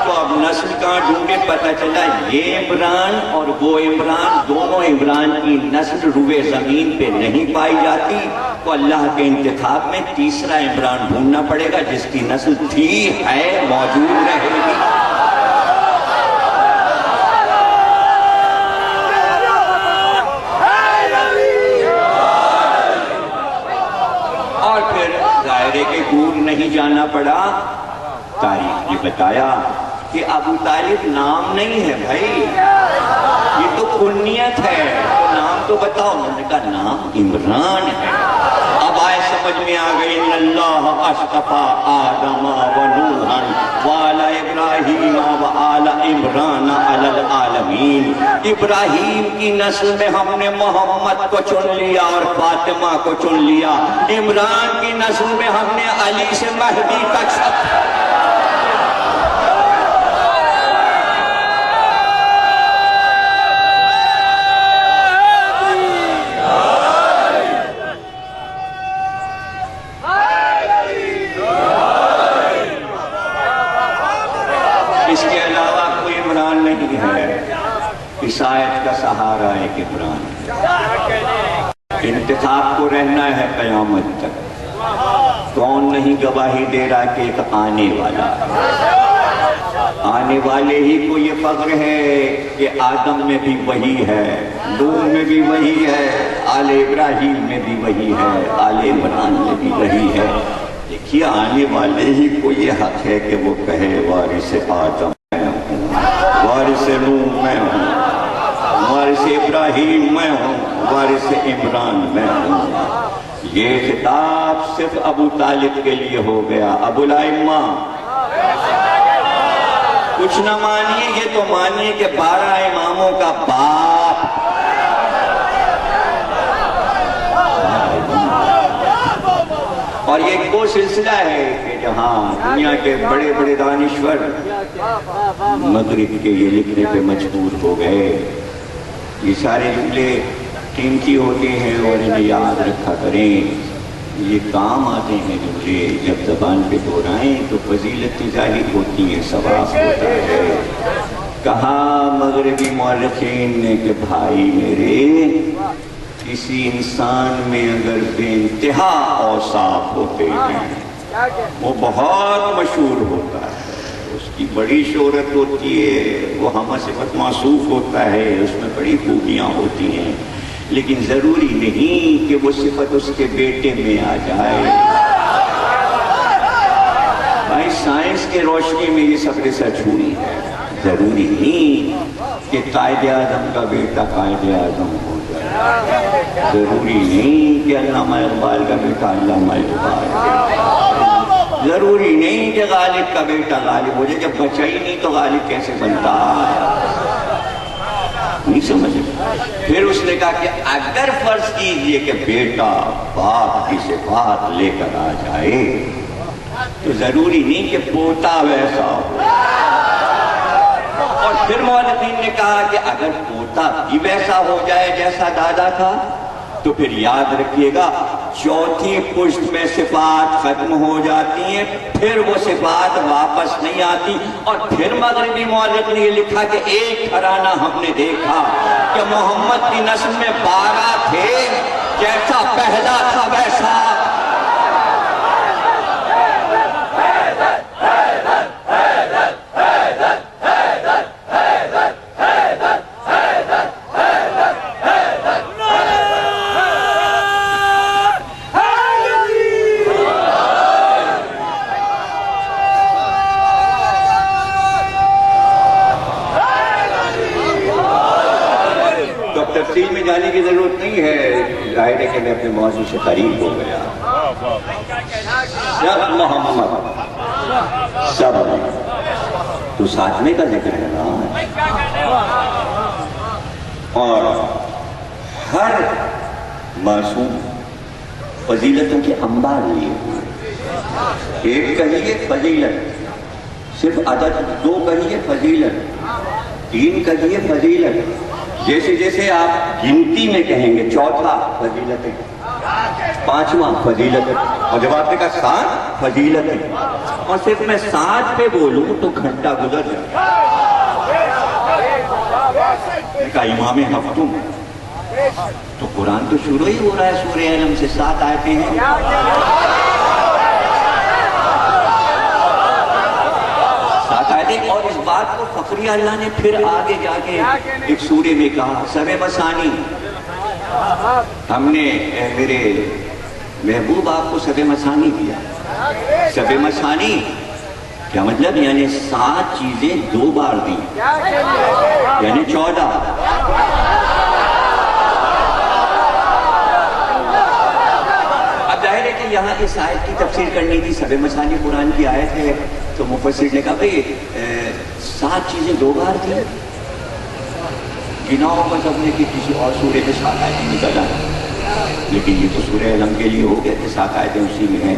تو اب نسل کہاں ڈھونڈے؟ پتہ چلا یہ عمران اور وہ عمران، دونوں عمران کی نسل روئے زمین پہ نہیں پائی جاتی، تو اللہ کے انتخاب میں تیسرا عمران ڈھونڈنا پڑے گا جس کی نسل تھی، ہے، موجود رہے گی۔ اور پھر ظاہرے کے دور نہیں جانا پڑا، تاریخ نے بتایا کہ ابو طالب نام نہیں ہے بھائی، یہ تو کنیت ہے، تو نام تو بتاؤ۔ انہوں نے کہا نام عمران ہے۔ اب آئے سمجھ میں آ گئی، ان اللہ اصطفیٰ آدم و نوحا وآل ابراہیم وآل عمران علی العالمین۔ ابراہیم کی نسل میں ہم نے محمد کو چن لیا اور فاطمہ کو چن لیا، عمران کی نسل میں ہم نے علی سے مہدی تک سب۔ اس آیت کا سہارا ہے کہ قرآن انتخاب کو رہنا ہے قیامت تک. کون نہیں گواہی دے رہا کہ ایک آنے والا، آنے والے ہی کو یہ فخر ہے کہ آدم میں بھی وہی ہے، نوح میں بھی وہی ہے، آل ابراہیم میں بھی وہی ہے، آل عمران میں بھی وہی ہے. دیکھیے آنے والے ہی کو یہ حق ہے کہ وہ کہے وارث آدم میں ہوں، وارث نوح میں ہوں، وارث ابراہیم میں ہوں، وارث عمران میں ہوں. یہ خطاب صرف ابو طالب کے لیے ہو گیا. ابو الائمہ کچھ نہ مانیے، یہ تو مانیے کہ 12 اماموں کا باپ. اور یہ وہ سلسلہ ہے کہ جہاں دنیا کے بڑے بڑے دانشور مغرب کے یہ لکھنے پہ مجبور ہو گئے. یہ سارے جملے قیمتی ہوتے ہیں اور انہیں یاد رکھا کریں، یہ کام آتے ہیں جملے. جب زبان پہ دہرائیں تو فضیلت ظاہر ہوتی ہے، ثواب ہوتا ہے. کہا مغربی مورخین نے کہ بھائی میرے، کسی انسان میں اگر بے انتہا اوصاف ہوتے ہیں وہ بہت مشہور ہوتا ہے، اس کی بڑی شہرت ہوتی ہے، وہ ہمہ صفت موصوف ہوتا ہے، اس میں بڑی خوبیاں ہوتی ہیں، لیکن ضروری نہیں کہ وہ صفت اس کے بیٹے میں آ جائے. بھائی سائنس کے روشنی میں یہ سب ریسرچ ہوئی ہے. ضروری نہیں کہ قائد اعظم کا بیٹا قائد اعظم ہو جائے، ضروری نہیں کہ علامہ اقبال کا بیٹا علامہ اقبال ہو جائے، ضروری نہیں کہ غالب کا بیٹا غالب ہو جائے. جب بچہ ہی نہیں تو غالب کیسے بنتا ہے؟ نہیں سمجھے. پھر اس نے کہا کہ اگر فرض کیجئے کہ بیٹا باپ کی صفات لے کر آ جائے تو ضروری نہیں کہ پوتا ویسا ہو. اور پھر مولوین نے کہا کہ اگر پوتا بھی ویسا ہو جائے جیسا دادا تھا تو پھر یاد رکھیے گا چوتھی پشت میں صفات ختم ہو جاتی ہیں، پھر وہ صفات واپس نہیں آتی. اور پھر مغربی مورخ نے یہ لکھا کہ ایک گھرانہ ہم نے دیکھا کہ محمد کی نسل میں 12 تھے، جیسا پہلا تھا ویسا. تفصیل میں جانے کی ضرورت نہیں ہے، ظاہر ہے کہ میں اپنے موضوع سے قریب ہو گیا. جب محمد سب تو ساتویں کا ذکر ہے نا، اور ہر معصوم فضیلتوں کے انبار لیے ہوئے. ایک کہیے فضیلت، صرف عدد. 2 کہیے فضیلت، 3 کہیے فضیلت. جیسے جیسے آپ گنتی میں کہیں گے 4تھا فضیلت ہے، 5واں فضیلت ہے، اور جب آپ نے کہا 7 فضیلت ہے، اور صرف میں 7 پہ بولوں تو گھنٹہ گزر جائے. کہا امام ہفتوں تو قرآن تو شروع ہی ہو رہا ہے سورہ علم سے، 7 آیتیں ہیں. اور اس بات کو فخریہ اللہ نے پھر آگے جا کے ایک سورے میں کہا، سب مثانی. ہم نے میرے محبوب آپ کو سب مثانی دیا. سب مثانی کیا مطلب؟ یعنی 7 چیزیں 2 بار دی، یعنی 14. اب ظاہر ہے کہ یہاں اس آیت کی تفسیر کرنی تھی. سب مثانی قرآن کی آیت ہے تو مفسر نے کہا بھئی 7 چیزیں 2 بار دی، گنا ہوگا سب نے کہ کسی اور سورے میں 7 آیتیں نکل آئیں، لیکن یہ تو سورہ علم کے لیے ہو گیا کہ 7 آیتیں اسی میں ہیں.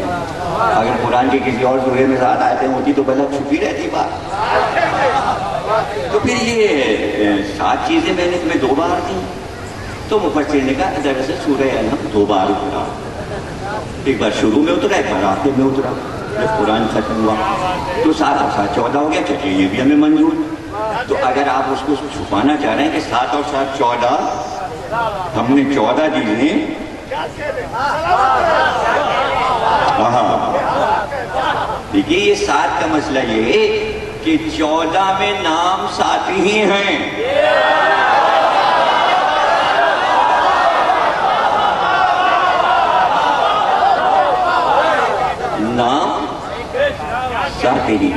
اگر قرآن کے کسی اور سورے میں 7 آیتیں ہوتی تو بھلا چھپی رہتی بات. تو پھر یہ 7 چیزیں میں نے تمہیں 2 بار دی. تو مفسر نے کہا دراصل سورہ علم 2 بار اترا، ایک بار شروع میں اترا، ایک بار آخر میں اترا. جب قرآن ختم ہوا تو 7 اور 7 14 ہو گیا. چلیے یہ بھی ہمیں منظور. تو اگر آپ اس کو چھپانا چاہ رہے ہیں کہ 7 اور 7 14، ہم نے 14 دیے، دیکھیے یہ 7 کا مسئلہ یہ ہے کہ 14 میں نام 7 ہی ہیں، نام 7 ہی،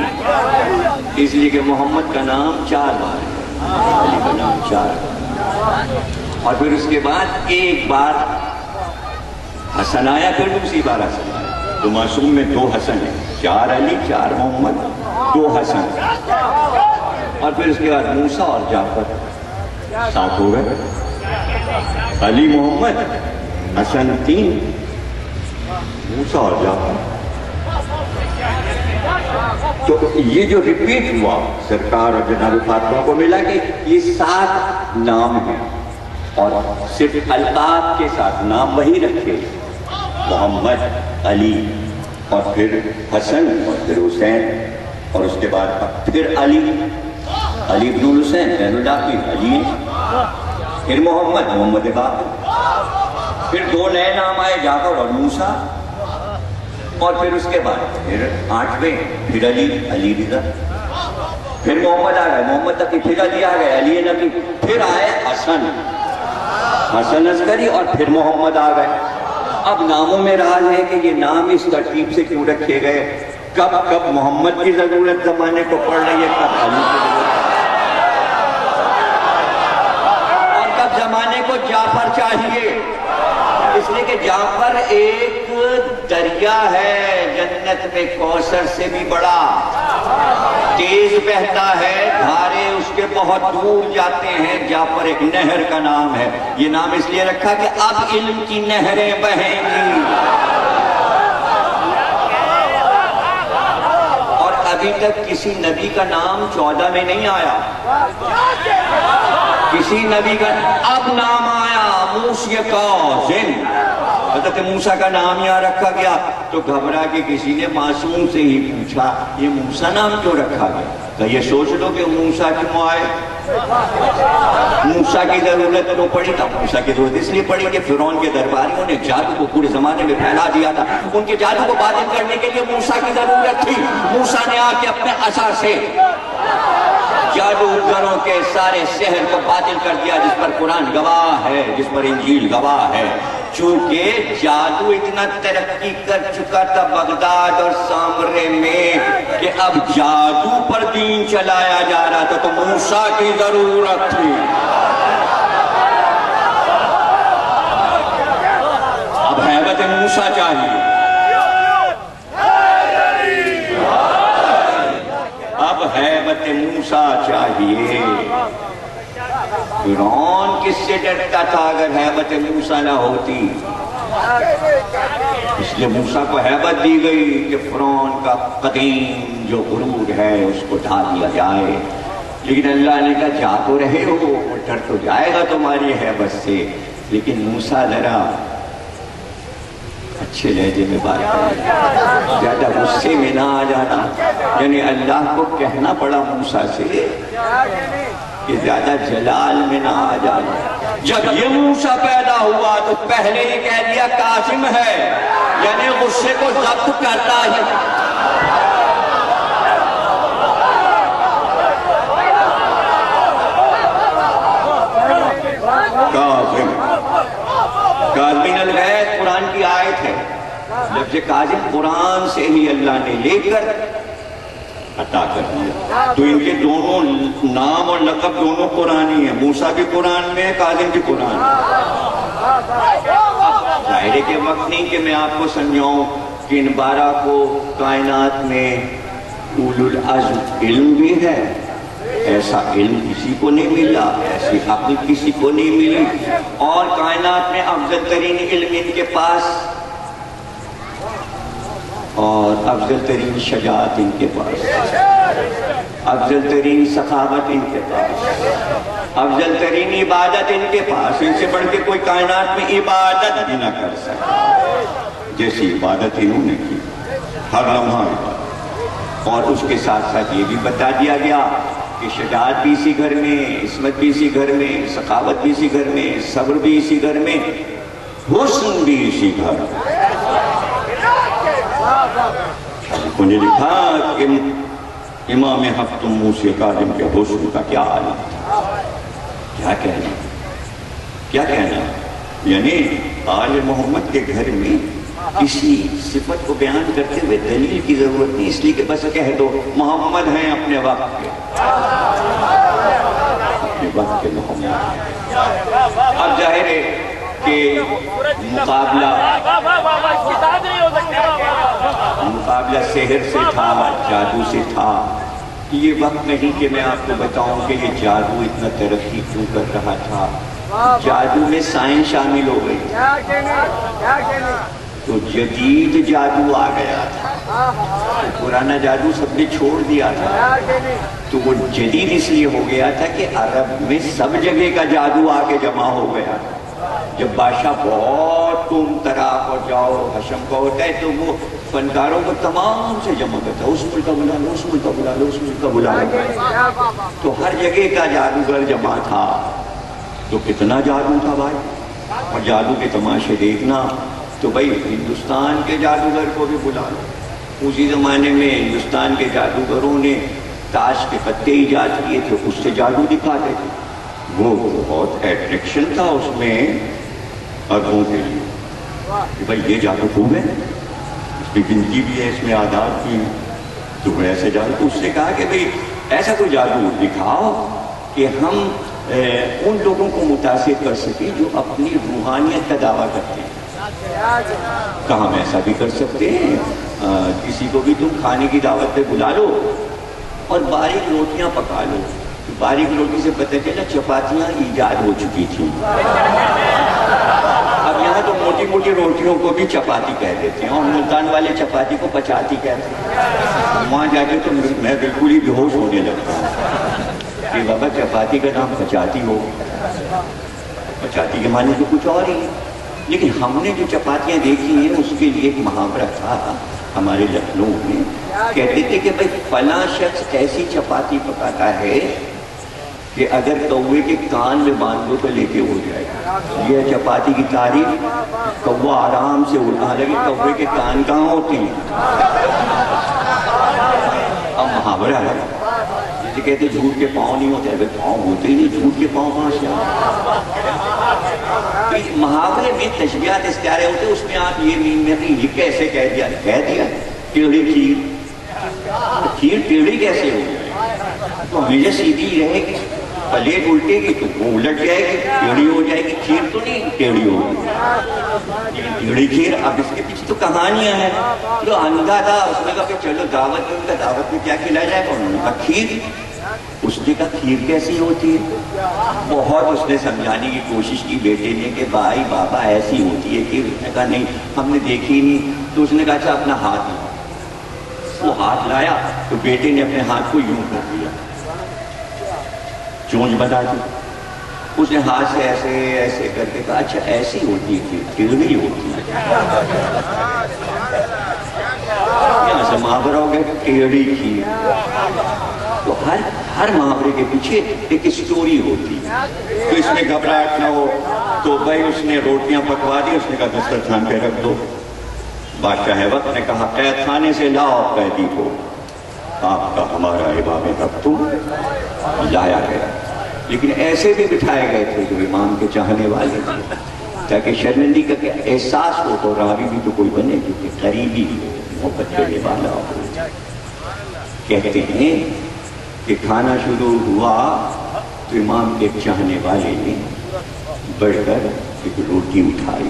اس لیے کہ محمد کا نام 4 بار ہے، علی کا نام 4 بار، اور پھر اس کے بعد ایک بار حسن آیا، پھر دوسری بار حسن آیا، تو معصوم میں 2 حسن ہیں، 4 علی 4 محمد 2 حسن، اور پھر اس کے بعد موسیٰ اور جعفر 7 ہو گئے، علی محمد حسن 3 موسیٰ اور جعفر۔ تو یہ جو ریپیٹ ہوا سرکار اور جناب فاطمہ کو ملا کہ یہ 7 نام ہیں، اور صرف القاب کے ساتھ نام وہی رکھے، محمد، علی، اور پھر حسن، اور پھر حسین، اور اس کے بعد پھر علی بن الحسین زین العابدین علی، پھر محمد باقر، پھر 2 نئے نام آئے جعفر اور موسیٰ، اور پھر اس کے بعد پھر 8ویں پھر علی رضا، پھر محمد آ گئے، محمد تقی، پھر علی آ گئے، علی نقی، پھر آئے حسن عسکری، اور پھر محمد آ گئے۔ اب ناموں میں راز ہے کہ یہ نام اس ترتیب سے کیوں رکھے گئے، کب کب محمد کی ضرورت زمانے کو پڑ رہی ہے، کب علی کی ضرورت، اور کب زمانے کو جعفر چاہیے، اس لیے کہ جعفر ایک دریا ہے جنت میں کوثر سے بھی بڑا، تیز بہتا ہے، دھارے اس کے بہت دور جاتے ہیں، جعفر ایک نہر کا نام ہے، یہ نام اس لیے رکھا کہ اب علم کی نہریں بہیں گی، اور ابھی تک کسی نبی کا نام 14 میں نہیں آیا، کسی نبی کا اب نام آیا، موسیٰ کاظم، حضرت موسیٰ کا نام یہاں رکھا گیا، تو گھبرا کے کسی نے معصوم سے ہی پوچھا یہ موسیٰ نام کیوں رکھا گیا؟ تو یہ سوچ لو کہ موسیٰ کیوں آئے، موسیٰ کی ضرورت تو پڑی تھا، موسیٰ کی ضرورت اس لیے پڑی کہ فرعون کے درباریوں نے جادو کو پورے زمانے میں پھیلا دیا تھا، ان کے جادو کو باطل کرنے کے لیے موسیٰ کی ضرورت تھی، موسیٰ نے آ کے اپنے عصا سے جادوگروں کے سارے سحر کو باطل کر دیا، جس پر قرآن گواہ ہے، جس پر انجیل گواہ ہے، چونکہ جادو اتنا ترقی کر چکا تھا بغداد اور سامرے میں کہ اب جادو پر دین چلایا جا رہا تھا، تو موسیٰ کی ضرورت تھی، اب ہیبت موسیٰ چاہیے، اب ہیبت موسیٰ چاہیے۔ فرعون کس سے ڈرتا تھا اگر ہیبت موسیٰ نہ ہوتی، اس لیے موسیٰ کو ہیبت دی گئی کہ فرعون کا قدیم جو غرور ہے اس کو ڈھا دیا جائے، لیکن اللہ نے کہا جا تو رہے ہو، وہ ڈر تو جائے گا تمہاری ہیبت سے، لیکن موسیٰ ذرا اچھے لہجے میں بات کریں، زیادہ غصے میں نہ آ جانا، یعنی اللہ کو کہنا پڑا موسیٰ سے کہ زیادہ جلال میں نہ آ جانا۔ جب یہ موسیٰ پیدا ہوا تو پہلے ہی کہہ دیا کاظم ہے، یعنی غصے کو ضبط کرتا ہے، کاظمین الغیظ قرآن کی آیت ہے، لفظ کاظم قرآن سے ہی اللہ نے لے کر عطا کر دیا، تو ان کے دونوں نام اور لقب دونوں قرآنی ہیں، موسیٰ بھی قرآن میں ہے، کاظم بھی قرآن میں۔ ظاہر ہے کہ وقت نہیں کہ میں آپ کو سمجھاؤں کہ ان 12 کو کائنات میں اولو العزم علم بھی ہے، ایسا علم کسی کو نہیں ملا، ایسی عقل کسی کو نہیں ملی، اور کائنات میں افضل ترین علم ان کے پاس، اور افضل ترین شجاعت ان کے پاس، افضل ترین سخاوت ان کے پاس، افضل ترین عبادت ان کے پاس، ان سے بڑھ کے کوئی کائنات میں عبادت بھی نہ کر سکتا جیسی عبادت انہوں نے کی، ہر لمحہ عبادت۔ اور اس کے ساتھ ساتھ یہ بھی بتا دیا گیا کہ شجاعت بھی اسی گھر میں، عصمت بھی اسی گھر میں، سخاوت بھی اسی گھر میں، صبر بھی اسی گھر میں، حسن بھی اسی گھر میں۔ انہوں نے لکھا کہ امام حق تم موسیٰ کاظم کے حسن کا کیا عالم تھا، کیا کہنا، کیا کہنا، یعنی آل محمد کے گھر میں کسی صفت کو بیان کرتے ہوئے دلیل کی ضرورت نہیں، اس لیے کہ بس کہہ دو محمد ہیں اپنے وقت کے، اپنے وقت کے محمد ہیں۔ اب ظاہر ہے کہ مقابلہ سحر سے تھا، جادو سے تھا۔ یہ وقت نہیں کہ میں آپ کو بتاؤں کہ یہ جادو اتنا ترقی کیوں کر رہا تھا۔ جادو میں سائنس شامل ہو گئی تو جدید جادو آ گیا تھا، پرانا جادو سب نے چھوڑ دیا تھا، تو وہ جدید اس لیے ہو گیا تھا کہ عرب میں سب جگہ کا جادو آ کے جمع ہو گیا۔ جب بادشاہ بہت تم طراق اور جاؤ حشم کا ہوتا ہے تو وہ فنکاروں کو تمام سے جمع کرتا ہے، اس ملک کا بلا لو، اس ملک کا بلا لو، اس ملک کا بلا لو، تو ہر جگہ کا جادوگر جمع تھا۔ تو کتنا جادو تھا بھائی، اور جادو کے تماشے دیکھنا، تو بھائی ہندوستان کے جادوگر کو بھی بلا لو۔ اسی زمانے میں ہندوستان کے جادوگروں نے تاش کے پتے ایجاد کیے تھے، اس سے جادو دکھاتے تھے، وہ بہت اٹریکشن تھا اس میں اربوں کے لیے کہ بھائی یہ جادو خوب ہے، اس میں گنتی بھی ہے، اس میں آداب بھی ہیں، تو وہ ایسے جادو، تو اس نے کہا کہ بھئی ایسا کوئی جادو دکھاؤ کہ ہم ان لوگوں کو متاثر کر سکیں جو اپنی روحانیت کا دعویٰ کرتے ہیں۔ کہاں ہم ایسا بھی کر سکتے ہیں، کسی کو بھی تم کھانے کی دعوت پہ بلا لو اور باریک روٹیاں پکا لو، باریک روٹی سے پتہ چلا چپاتیاں ایجاد ہو چکی تھیں، اب یہاں تو موٹی موٹی روٹیوں کو بھی چپاتی کہہ دیتے ہیں، اور ملتان والے چپاتی کو پچاتی کہتے ہیں۔ وہاں جا کے تو میں بالکل ہی بے ہوش ہونے لگتا ہوں کہ بابا چپاتی کا نام پچاتی ہو، پچاتی کے معنی تو کچھ اور ہی ہے۔ لیکن ہم نے جو چپاتیاں دیکھی ہیں اس کے لیے ایک محاورہ تھا ہمارے لکھنؤ میں، کہتے تھے کہ بھائی فلاں شخص ایسی چپاتی پکاتا ہے کہ اگر کوے کے کان میں باندھ دو تو لے کے اڑ جائے گا۔ یہ چپاتی کی تعریف، کوا آرام سے اڑا، حالانکہ کوے کے کان کہاں ہوتے ہیں، اب محاورہ ہے، جسے کہتے جھوٹ کے پاؤں نہیں ہوتے، اگر پاؤں ہوتے ہی نہیں، جھوٹ کے پاؤں کہاں سے آتے؟ محاورے میں تشبیہات استعارے ہوتے، اس میں آپ یہ یہ کیسے کہہ دیا ٹیڑھی کھیر ٹیڑھی کیسے ہو جائے، تو ہمیشہ سیدھی رہے گی، پلیٹ الٹے گی تو وہ الٹ جائے گی، ٹیڑھی ہو جائے گی، کھیر تو نہیں ٹیڑھی ہوگی، ٹیڑھی کھیر۔ اب اس کے پیچھے تو کہانیاں ہیں، جو اندھا تھا اس نے کہا کہ چلو دعوت میں، ان کا دعوت میں کیا کھلایا جائے گا، انہوں نے کہا کھیر، اس نے کہا کھیر کیسی ہوتی ہے، بہت اس نے سمجھانے کی کوشش کی بیٹے نے کہ بھائی بابا ایسی ہوتی ہے کھیر، اس نے کہا نہیں ہم نے دیکھی نہیں، تو اس نے کہا اچھا اپنا ہاتھ لاؤ، وہ ہاتھ لایا تو بیٹے نے اپنے ہاتھ کو یوں کر دیا، چونچ بتا دی، اس نے ہاتھ سے ایسے ایسے کر کے کہا اچھا ایسی ہوتی ہے ٹیڑھی ہوتی ہے، یہاں سے محاورہ ہو گیا ٹیڑھی کھیر۔ تو ہر محاورے کے پیچھے ایک سٹوری ہوتی ہے، تو اس میں گھبراہٹ نہ ہو، تو بھائی اس نے روٹیاں پکوا دی، اس نے کہا دسترخوان پہ رکھ دو، بادشاہ وقت نے کہا قید خانے سے لاؤ قیدی کو، آپ کا ہمارا امام حق تو لایا گیا، لیکن ایسے بھی بٹھائے گئے تھے جو امام کے چاہنے والے تھے، تاکہ شرمندگی کا احساس ہو تو راوی بھی تو کوئی بنے کیونکہ قریبی محبت کرنے والا ہو۔ کہتے ہیں کہ کھانا شروع ہوا تو امام کے چاہنے والے نے بڑھ کر ایک روٹی اٹھائی،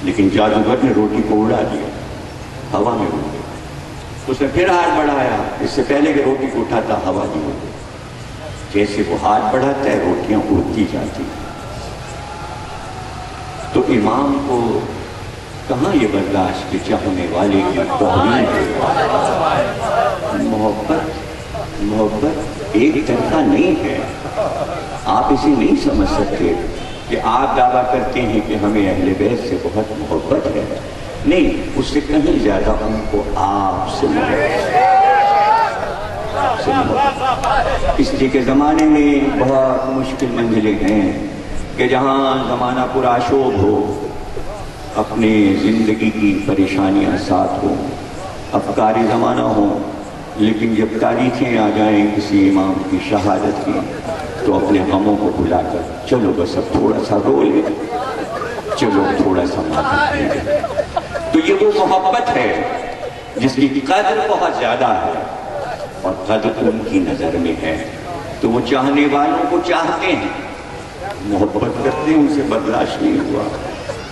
لیکن جادوگر نے روٹی کو اڑا دیا، ہوا میں اڑ گئی، اس نے پھر ہاتھ بڑھایا، اس سے پہلے کہ روٹی کو اٹھاتا ہوا نہیں ہو گئی، جیسے وہ ہاتھ بڑھاتا ہے روٹیاں اڑتی جاتی، تو امام کو کہاں یہ برداشت کہ چاہنے والے کی توہین ہے، محبت ایک طرفہ نہیں ہے، آپ اسے نہیں سمجھ سکتے کہ آپ دعویٰ کرتے ہیں کہ ہمیں اہل بیت سے بہت محبت ہے، نہیں، اس سے کہیں زیادہ ہم کو آپ سے محبت ہے، سے محبت. اس لیے کہ زمانے میں بہت مشکل منزلیں ہیں کہ جہاں زمانہ پرآشوب ہو، اپنے زندگی کی پریشانیاں ساتھ ہوں، افکاری زمانہ ہوں، لیکن جب تاریخیں آ جائیں کسی امام کی شہادت کی تو اپنے غموں کو بھلا کر چلو بس اب تھوڑا سا رو لے، چلو تھوڑا سا ماتم لے. تو یہ وہ محبت ہے جس کی قدر بہت زیادہ ہے اور قدر ان کی نظر میں ہے. تو وہ چاہنے والوں کو چاہتے ہیں، محبت کرتے ہیں، ان سے برداشت نہیں ہوا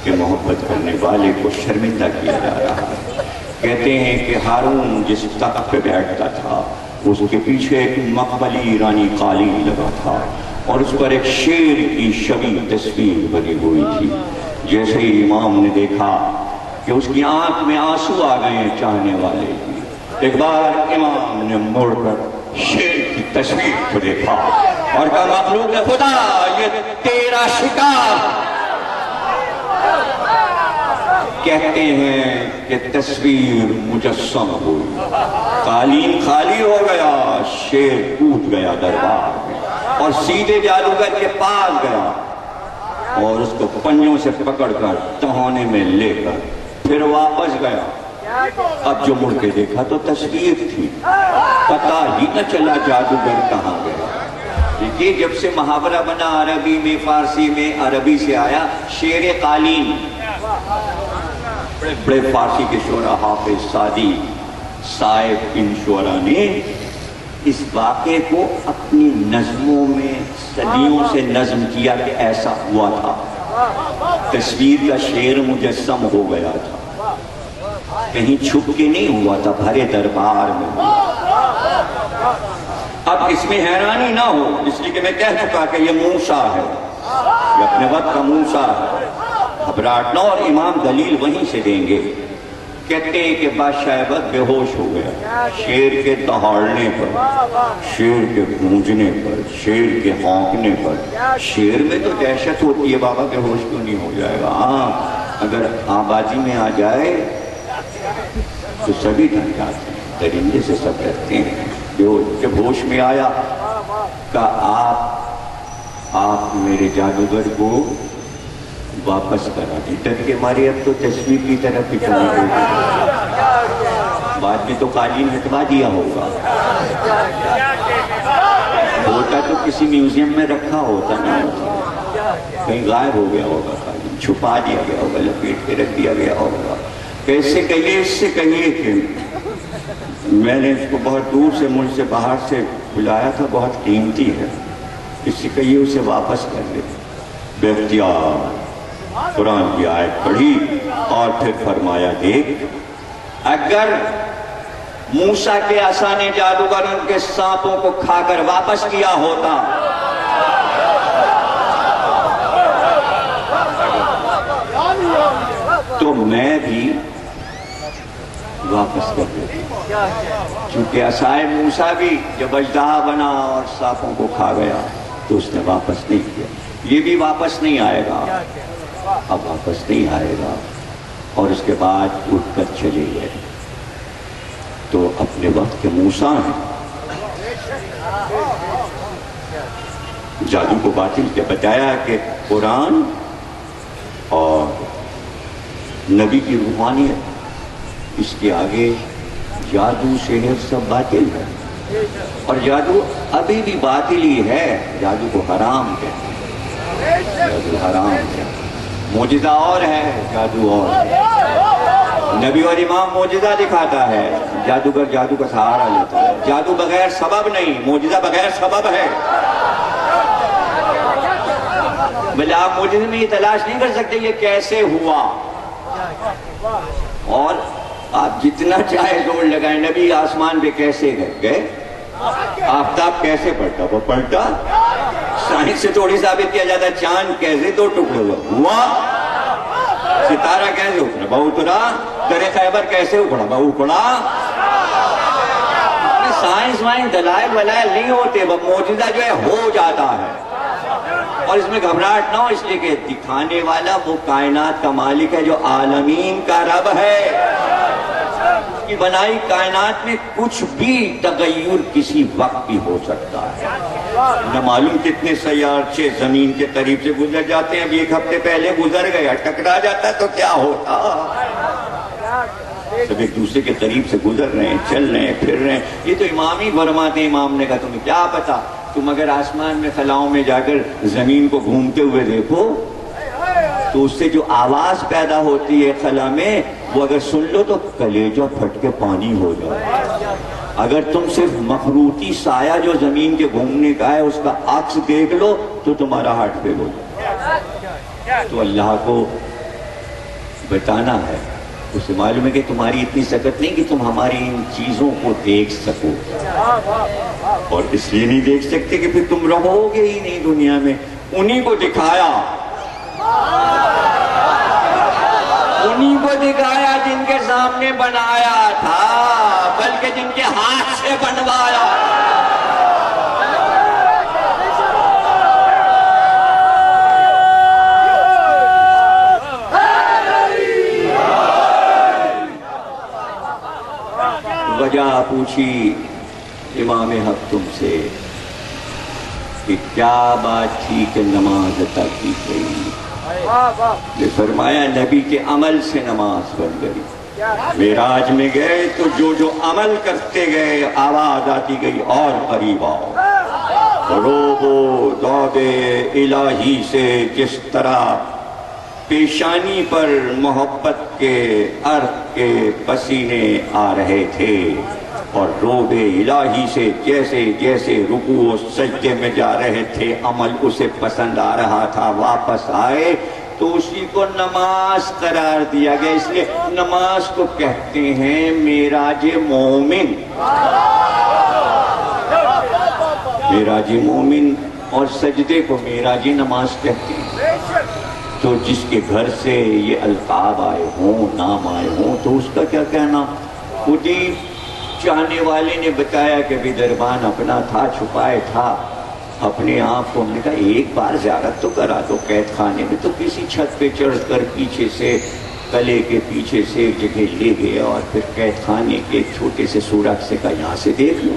کہ محبت کرنے والے کو شرمندہ کیا جا رہا ہے. کہتے ہیں کہ ہارون جس تخت پہ بیٹھتا تھا اس کے پیچھے ایک مقبلی ایرانی قالین لگا تھا اور اس پر ایک شیر کی شبیہ تصویر بنی ہوئی تھی. جیسے ہی امام نے دیکھا کہ اس کی آنکھ میں آنسو آ گئے چاہنے والے کی، ایک بار امام نے مڑ کر شیر کی تصویر کو دیکھا اور کہا مخلوق خدا یہ تیرا شکار. کہتے ہیں کہ تصویر مجسم ہوئی، قالین خالی ہو گیا، شیر کود گیا دربار میں اور سیدھے جادوگر کے پاس گیا اور اس کو پنجوں سے پکڑ کر تہونے میں لے کر پھر واپس گیا. اب جو مڑ کے دیکھا تو تصویر تھی، پتہ ہی نہ چلا جادوگر کہاں گیا. دیکھیے جب سے محاورہ بنا عربی میں، فارسی میں، عربی سے آیا شیر قالین. بڑے فارسی کے شعراء حافظ سعدی، صائب ان شعراء نے اس واقعے کو اپنی نظموں میں صدیوں سے نظم کیا کہ ایسا ہوا تھا. تصویر کا شیر مجسم ہو گیا تھا، کہیں چھپ کے نہیں ہوا تھا، بھرے دربار میں ہوا. اب اس میں حیرانی نہ ہو، اس لیے کہ میں کہہ چکا کہ یہ موسیٰ ہے، یہ اپنے وقت کا موسیٰ ہے. گھبراہٹ نہ، اور امام دلیل وہیں سے دیں گے. کہتے ہیں کہ بادشاہ وقت بے ہوش ہو گیا شیر کے دہاڑنے پر، شیر کے گونجنے پر، شیر کے ہونکنے پر. شیر میں تو دہشت ہوتی ہے، بابا بے ہوش کیوں نہیں ہو جائے گا؟ ہاں اگر آبادی میں آ جائے تو سبھی ڈر جاتے ہیں، درندے سے سب ڈرتے ہیں. جب ہوش میں آیا کہا آپ میرے جادوگر کو واپس کرا دیں. ڈر کے مارے اب تو تصویر کی طرف پچھانے ہوگی، بعد میں تو قالین ہٹوا دیا ہوگا. ہوتا تو کسی میوزیم میں رکھا ہوتا نا، کہیں غائب ہو گیا ہوگا، قالین چھپا دیا گیا ہوگا، لپیٹ کے رکھ دیا گیا ہوگا. کیسے کہیے اس سے کہیے کہ میں نے اس کو بہت دور سے ملک سے باہر سے بلایا تھا، بہت قیمتی ہے، اس سے کہیے اسے واپس کر دے. بے اختیار قرآن کی آیت پڑھی اور پھر فرمایا دیکھ اگر موسیٰ کے عصا نے جادوگر ان کے سانپوں کو کھا کر واپس کیا ہوتا تو میں بھی واپس کر دیتا. چونکہ عصائے موسیٰ بھی جب اژدہا بنا اور سانپوں کو کھا گیا تو اس نے واپس نہیں کیا. یہ بھی واپس نہیں آئے گا، اب واپس نہیں آئے گا. اور اس کے بعد اٹھ کر چلے گئے. تو اپنے وقت کے موسیٰ ہیں، جادو کو باطل کے بتایا کہ قرآن اور نبی کی روحانیت، اس کے آگے جادو سحر سب باطل ہے. اور جادو ابھی بھی باطل ہی ہے، جادو کو حرام کہتے ہیں، جادو حرام ہے. معجزہ اور ہے، جادو اور ہے. نبی اور امام معجزہ دکھاتا ہے، جادوگر جادو کا سہارا لیتا ہے. جادو بغیر سبب نہیں، معجزہ بغیر سبب ہے. بلے آپ معجزے میں یہ تلاش نہیں کر سکتے یہ کیسے ہوا، اور آپ جتنا چاہے زور لگائیں نبی آسمان پہ کیسے گئے، آفتاب کیسے پلٹا، وہ پلٹا. سائنس سے تھوڑی ثابت کیا جاتا ہے چاند کیسے دو ٹکڑے ہوا، ستارہ کیسے اترا، وہ اترا. در خیبر کیسے اکھڑا، وہ اکھڑا. سائنس وائنس دلائل ولائل نہیں ہوتے، وہ معجزہ جو ہے ہو جاتا ہے. اور اس میں گھبراہٹ نہ ہو، اس لیے کہ دکھانے والا وہ کائنات کا مالک ہے جو عالمین کا رب ہے. کی بنائی کائنات میں کچھ بھی تغیر کسی وقت بھی ہو سکتا ہے. نہ معلوم کتنے سیارچے زمین کے قریب سے گزر جاتے ہیں. ابھی ایک ہفتے پہلے گزر گیا, ٹکرا جاتا ہے تو کیا ہوتا. سب ایک دوسرے کے قریب سے گزر رہے ہیں, چل رہے ہیں, پھر رہے ہیں. یہ تو امام ہی فرماتے ہیں. امام نے کہا تمہیں کیا پتا, تم اگر آسمان میں خلاؤں میں جا کر زمین کو گھومتے ہوئے دیکھو تو اس سے جو آواز پیدا ہوتی ہے خلا میں, وہ اگر سن لو تو کلیجہ پھٹ کے پانی ہو جائے. اگر تم صرف مخروطی سایہ جو زمین کے گھومنے کا ہے اس کا عکس دیکھ لو تو تمہارا ہارٹ فیل ہو جائے. تو اللہ کو بتانا ہے, اسے معلوم ہے کہ تمہاری اتنی طاقت نہیں کہ تم ہماری ان چیزوں کو دیکھ سکو, اور اس لیے نہیں دیکھ سکتے کہ پھر تم رہو گے ہی نہیں دنیا میں. انہی کو دکھایا, انہی کو دکھایا جن کے سامنے بنایا تھا, بلکہ جن کے ہاتھ سے بنوایا. وجہ پوچھی امام حق تم سے کہ کیا بات تھی کہ نماز عطا کی گئی. نے فرمایا نبی کے عمل سے نماز بن گئی. معراج میں گئے تو جو جو عمل کرتے گئے آواز آتی گئی اور قریب آؤ. روبو دود الہی سے جس طرح پیشانی پر محبت کے عرق کے پسینے آ رہے تھے, اور روب الہی سے جیسے جیسے رکوع و سجدے میں جا رہے تھے عمل اسے پسند آ رہا تھا, واپس آئے تو اسی کو نماز قرار دیا گیا. اس لیے نماز کو کہتے ہیں معراج مومن. معراج مومن اور سجدے کو معراج نماز کہتے ہیں. تو جس کے گھر سے یہ القاب آئے ہوں, نام آئے ہوں, تو اس کا کیا کہنا. خود ہی چاہنے والے نے بتایا کہ بدربان اپنا تھا, چھپائے تھا اپنے آپ کو. ہم نے کہا ایک بار زیارت تو کرا دو قید خانے میں. تو کسی چھت پہ چڑھ کر پیچھے سے کلے کے پیچھے سے ایک جگہ لے گیا, اور پھر قید خانے کے ایک چھوٹے سے سوراخ سے کہا یہاں سے دیکھ لو.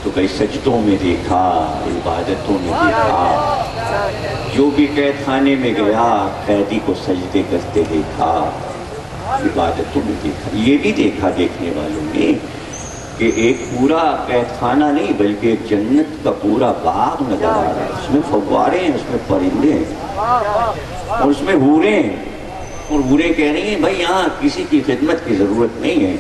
تو کئی سجدوں میں دیکھا, عبادتوں میں دیکھا. جو بھی قید خانے میں گیا قیدی کو سجدے کرتے دیکھا, عبادتوں میں دیکھا. یہ بھی دیکھا دیکھنے والوں نے کہ ایک پورا قید خانہ نہیں بلکہ ایک جنت کا پورا باغ نظر آ رہا ہے. اس میں فوارے ہیں, اس میں پرندے ہیں, اور اس میں حوریں ہیں. اور حوریں کہہ رہی ہیں بھائی یہاں کسی کی خدمت کی ضرورت نہیں ہے,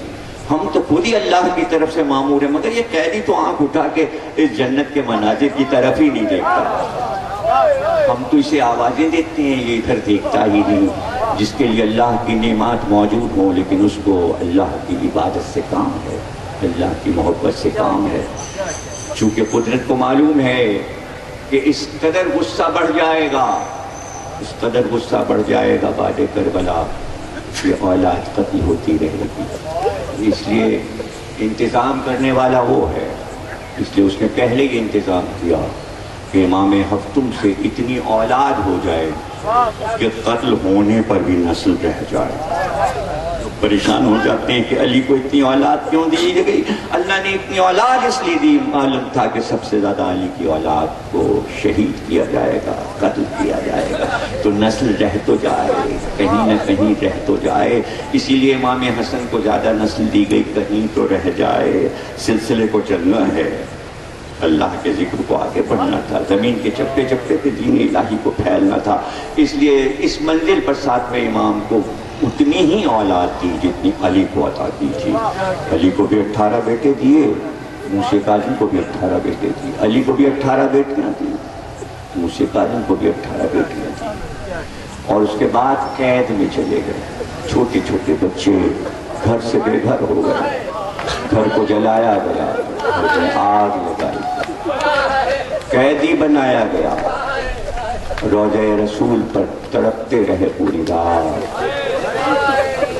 ہم تو خود ہی اللہ کی طرف سے مامور ہیں. مگر یہ قیدی تو آنکھ اٹھا کے اس جنت کے مناظر کی طرف ہی نہیں دیکھتا. ہم تو اسے آوازیں دیتے ہیں, یہ ادھر دیکھتا ہی نہیں. جس کے لیے اللہ کی نعمات موجود ہوں لیکن اس کو اللہ کی عبادت سے کام ہے, اللہ کی محبت سے کام ہے. چونکہ قدرت کو معلوم ہے کہ اس قدر غصہ بڑھ جائے گا, اس قدر غصہ بڑھ جائے گا بعد کربلا, یہ اولاد قتل ہوتی رہے گی. اس لیے انتظام کرنے والا وہ ہے. اس لیے اس نے پہلے ہی انتظام کیا کہ امام حق تم سے اتنی اولاد ہو جائے کہ قتل ہونے پر بھی نسل رہ جائے. پریشان ہو جاتے ہیں کہ علی کو اتنی اولاد کیوں دی گئی. اللہ نے اتنی اولاد اس لیے دی, معلوم تھا کہ سب سے زیادہ علی کی اولاد کو شہید کیا جائے گا, قتل کیا جائے گا, تو نسل رہ تو جائے, کہیں نہ کہیں رہ تو جائے. اسی لیے امام حسن کو زیادہ نسل دی گئی, کہیں تو رہ جائے. سلسلے کو چلنا ہے, اللہ کے ذکر کو آگے بڑھنا تھا, زمین کے چپے چپے پہ دین الہی کو پھیلنا تھا. اس لیے اس منزل پر ساتویں امام کو اتنی ہی اولاد دی جتنی علی کو عطا کی تھی. علی کو بھی 18 بیٹے دیے, موسیٰ کاظم کو بھی 18 بیٹے دیے. علی کو بھی 18 بیٹیاں دی, موسیٰ کاظم کو بھی 18 بیٹیاں دی. اور اس کے بعد قید میں چلے گئے. چھوٹے چھوٹے بچے گھر سے بے گھر ہو گئے, گھر کو جلایا گیا, آگ لگائی, قیدی بنایا گیا. روضہ رسول پر تڑپتے رہے پوری رات.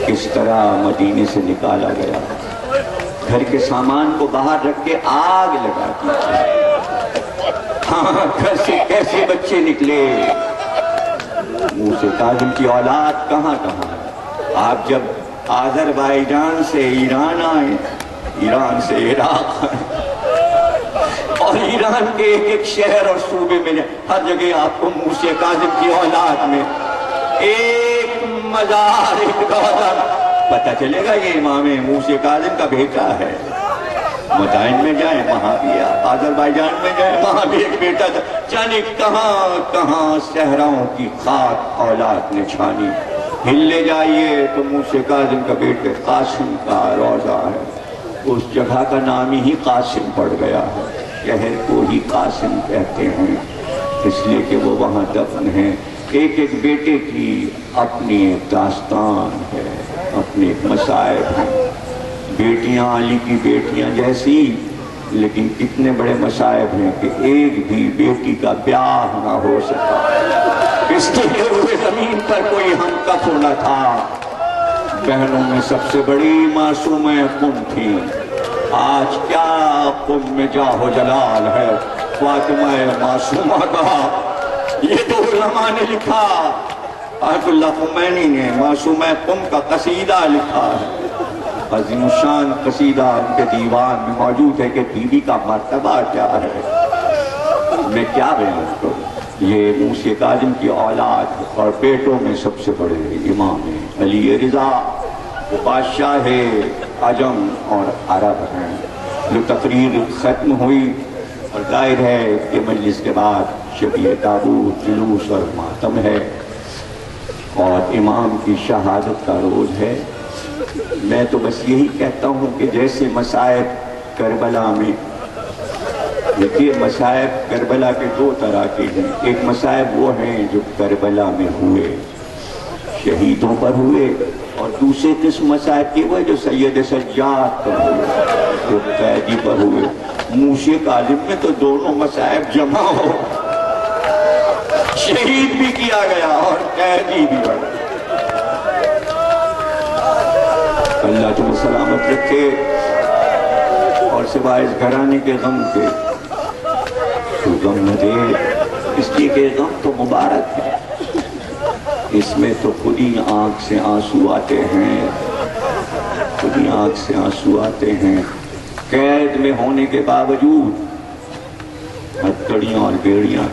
اس طرح مدینے سے نکالا گیا, گھر کے سامان کو باہر رکھ کے آگ لگا دی. ہاں, گھر سے کیسے بچے نکلے. موسیٰ کاظم کی اولاد کہاں کہاں. آپ جب آذربائیجان سے ایران آئے، ایران سے عراق آئے، اور ایران کے ایک ایک شہر اور صوبے میں ہر جگہ آپ کو موسیٰ کاظم کی اولاد میں ایک مزار، ایک روضہ، پتہ چلے گا یہ امام موسیٰ کاظم کا بیٹا ہے۔ مدائن میں جائیں وہاں بھی، آذربائیجان میں جائیں وہاں بھی ایک بیٹا تھا، جانے کہاں کہاں صحراؤں کی خاک اولاد نے چھانی۔ ہلے جائیے تو موسیٰ کاظم کا بیٹے قاسم کا روضہ ہے، اس جگہ کا نام ہی قاسم پڑ گیا ہے، شہر کو ہی قاسم کہتے ہیں اس لیے کہ وہ وہاں دفن ہیں۔ ایک ایک بیٹے کی اپنی ایک داستان ہے، اپنے ایک مصائب ہیں۔ بیٹیاں علی کی بیٹیاں جیسی، لیکن کتنے بڑے مصائب ہیں کہ ایک بھی بیٹی کا بیاہ نہ ہو سکا، اس لیے روئے زمین پر کوئی ہم کفو نہ تھا۔ بہنوں میں سب سے بڑی معصومہ قم تھی، آج کیا قم میں جاہ و جلال ہے، فاطمہ معصومہ کا۔ یہ تو علماء نے لکھا، آیت اللہ خمینی نے معصومہ قم کا قصیدہ لکھا ہے، عظیم الشان قصیدہ ان کے دیوان میں موجود ہے کہ بیوی کا مرتبہ کیا ہے۔ میں کیا بیان کروں، یہ موسیٰ کاظم کی اولاد اور بیٹوں میں سب سے بڑے امام علی رضا، وہ بادشاہ عجم اور عرب ہیں۔ جو تقریر ختم ہوئی اور ظاہر ہے کہ مجلس کے بعد شبیہ تابوت، جلوس اور ماتم ہے اور امام کی شہادت کا روز ہے۔ میں تو بس یہی کہتا ہوں کہ جیسے مصائب کربلا میں، دیکھیے مصائب کربلا کے دو طرح کے ہیں، ایک مصائب وہ ہیں جو کربلا میں ہوئے، شہیدوں پر ہوئے، اور دوسرے قسم مصائب کی وہ جو سید سجاد پر ہوئے، جو قیدی پر ہوئے۔ موسیٰ کاظم میں تو دونوں مصائب جمع ہو، شہید بھی کیا گیا اور قیدی بھی بڑھا۔ اللہ تمہیں سلامت رکھے، اور سوائے اس گھرانے کے غم کے تو غم نہ دے، اس لیے کہ غم تو مبارک ہے، اس میں تو خود ہی آنکھ سے آنسو آتے ہیں، خود ہی آنکھ سے آنسو آتے ہیں۔ قید میں ہونے کے باوجود ہتھکڑیاں اور بیڑیاں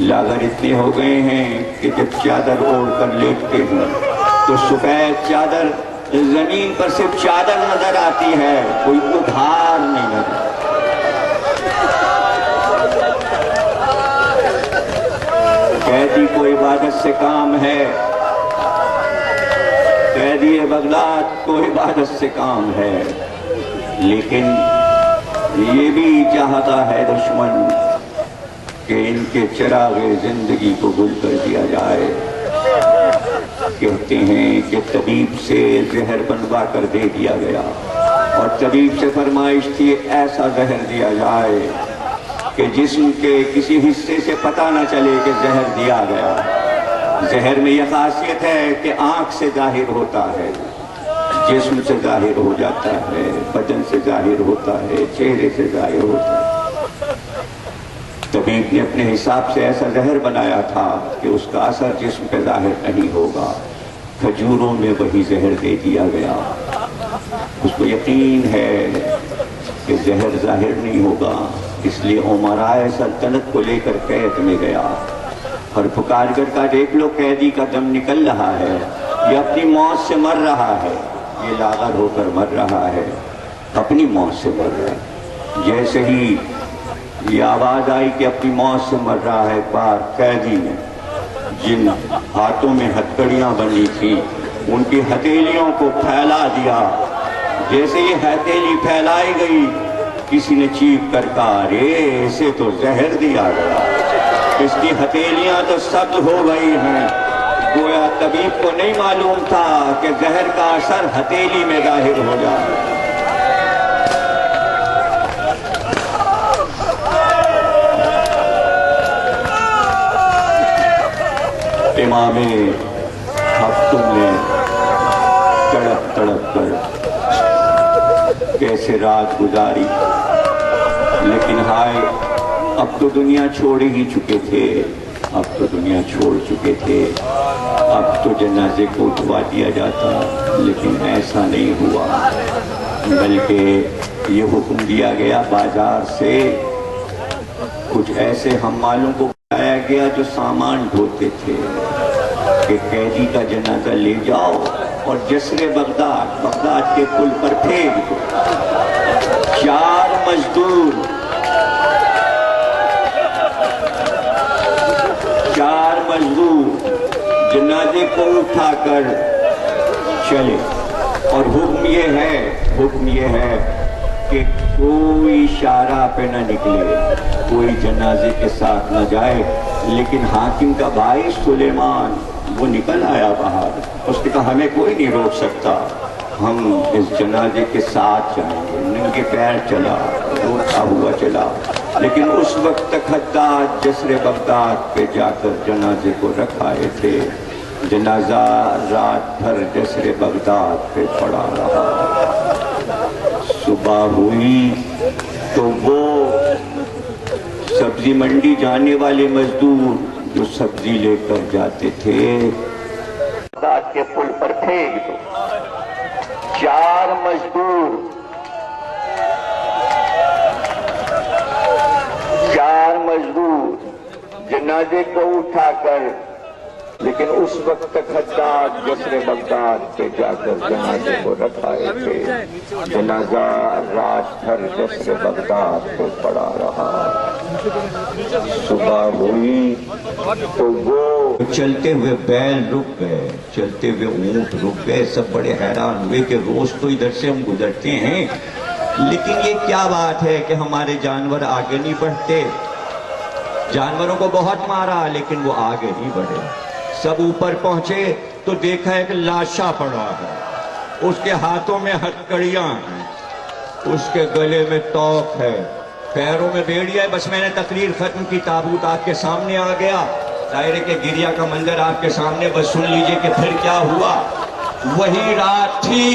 لاغر اتنے ہو گئے ہیں کہ جب چادر اوڑھ کر لیٹتے ہیں تو سفید چادر، زمین پر صرف چادر نظر آتی ہے، کوئی ادھار نہیں نظر۔ قیدی کو عبادت سے کام ہے، قیدی بغداد کو عبادت سے کام ہے، لیکن یہ بھی چاہتا ہے دشمن کہ ان کے چراغ زندگی کو گل کر دیا جائے۔ کہتے ہیں کہ طبیب سے زہر بنوا کر دے دیا گیا، اور طبیب سے فرمائش تھی ایسا زہر دیا جائے کہ جسم کے کسی حصے سے پتہ نہ چلے کہ زہر دیا گیا۔ زہر میں یہ خاصیت ہے کہ آنکھ سے ظاہر ہوتا ہے، جسم سے ظاہر ہو جاتا ہے، بدن سے ظاہر ہوتا ہے، چہرے سے ظاہر ہوتا ہے۔ طبیب نے اپنے حساب سے ایسا زہر بنایا تھا کہ اس کا اثر جسم پہ ظاہر نہیں ہوگا، کھجوروں میں وہی زہر دے دیا گیا۔ اس کو یقین ہے کہ زہر ظاہر نہیں ہوگا، اس لیے عمرائے سلطنت کو لے کر قید میں گیا اور پکار کر کہا دیکھ لو قیدی کا دم نکل رہا ہے، یہ اپنی موت سے مر رہا ہے، یہ لاغر ہو کر مر رہا ہے، اپنی موت سے مر رہا ہے۔ جیسے ہی یہ آواز آئی کہ اپنی موت سے مر رہا ہے، بار قیدی نے جن ہاتھوں میں ہتھکڑیاں بنی تھی ان کی ہتھیلیوں کو پھیلا دیا۔ جیسے یہ ہتھیلی پھیلائی گئی، کسی نے چیخ کر کہا ارے اسے تو زہر دیا گیا، اس کی ہتھیلیاں تو سخت ہو گئی ہیں۔ گویا طبیب کو نہیں معلوم تھا کہ زہر کا اثر ہتھیلی میں ظاہر ہو جائے۔ امام حق تم نے تڑپ تڑپ کر کیسے رات گزاری، لیکن ہائے اب تو دنیا چھوڑ ہی چکے تھے، اب تو دنیا چھوڑ چکے تھے۔ اب تو جنازے کو اٹھوا دیا جاتا، لیکن ایسا نہیں ہوا، بلکہ یہ حکم دیا گیا بازار سے کچھ ایسے حمالوں کو بلایا گیا جو سامان ڈھوتے تھے کہ قیدی کا جنازہ لے جاؤ اور جسر بغداد کے پل پر پھینک دو۔ 4 مزدور جنازے کو اٹھا کر چلے، اور حکم یہ ہے کہ کوئی شارع پہ نہ نکلے، کوئی جنازے کے ساتھ نہ جائے۔ لیکن حاکم کا بھائی سلیمان وہ نکل آیا باہر، اس نے کہا ہمیں کوئی نہیں روک سکتا، ہم اس جنازے کے ساتھ جائیں گے۔ ننگے پیر چلا، روتا ہوا چلا، لیکن اس وقت تک حداد جسر بغداد پہ جا کر جنازے کو رکھ آئے تھے۔ جنازہ رات بھر جسر بغداد پہ پڑا رہا۔ صبح ہوئی تو وہ سبزی منڈی جانے والے مزدور جو سبزی لے کر جاتے تھے بغداد کے پل پر پھینک دو۔ 4 مزدور جنازے کو اٹھا کر، لیکن اس وقت تک حداد جسر بغداد پہ جا کر جنازے کو رکھ آئے تھے۔ جنازہ رات بھر جسر بغداد پہ پڑا رہا۔ صبح ہوئی تو وہ چلتے ہوئے بیل رک گئے، چلتے ہوئے اونٹ رک گئے۔ سب بڑے حیران ہوئے کہ روز تو ادھر سے ہم گزرتے ہیں، لیکن یہ کیا بات ہے کہ ہمارے جانور آگے نہیں بڑھتے؟ جانوروں کو بہت مارا لیکن وہ آگے نہیں بڑھے۔ سب اوپر پہنچے تو دیکھا ایک لاشا پڑا ہے، اس کے ہاتھوں میں ہتکڑیاں ہیں، اس کے گلے میں توق ہے، پیروں میں بیڑی ہے۔ بس میں نے تقریر ختم کی، تابوت آپ کے سامنے آ گیا، دائرے کے گریا کا منظر آپ کے سامنے، بس سن لیجئے کہ پھر کیا ہوا۔ وہی رات تھی،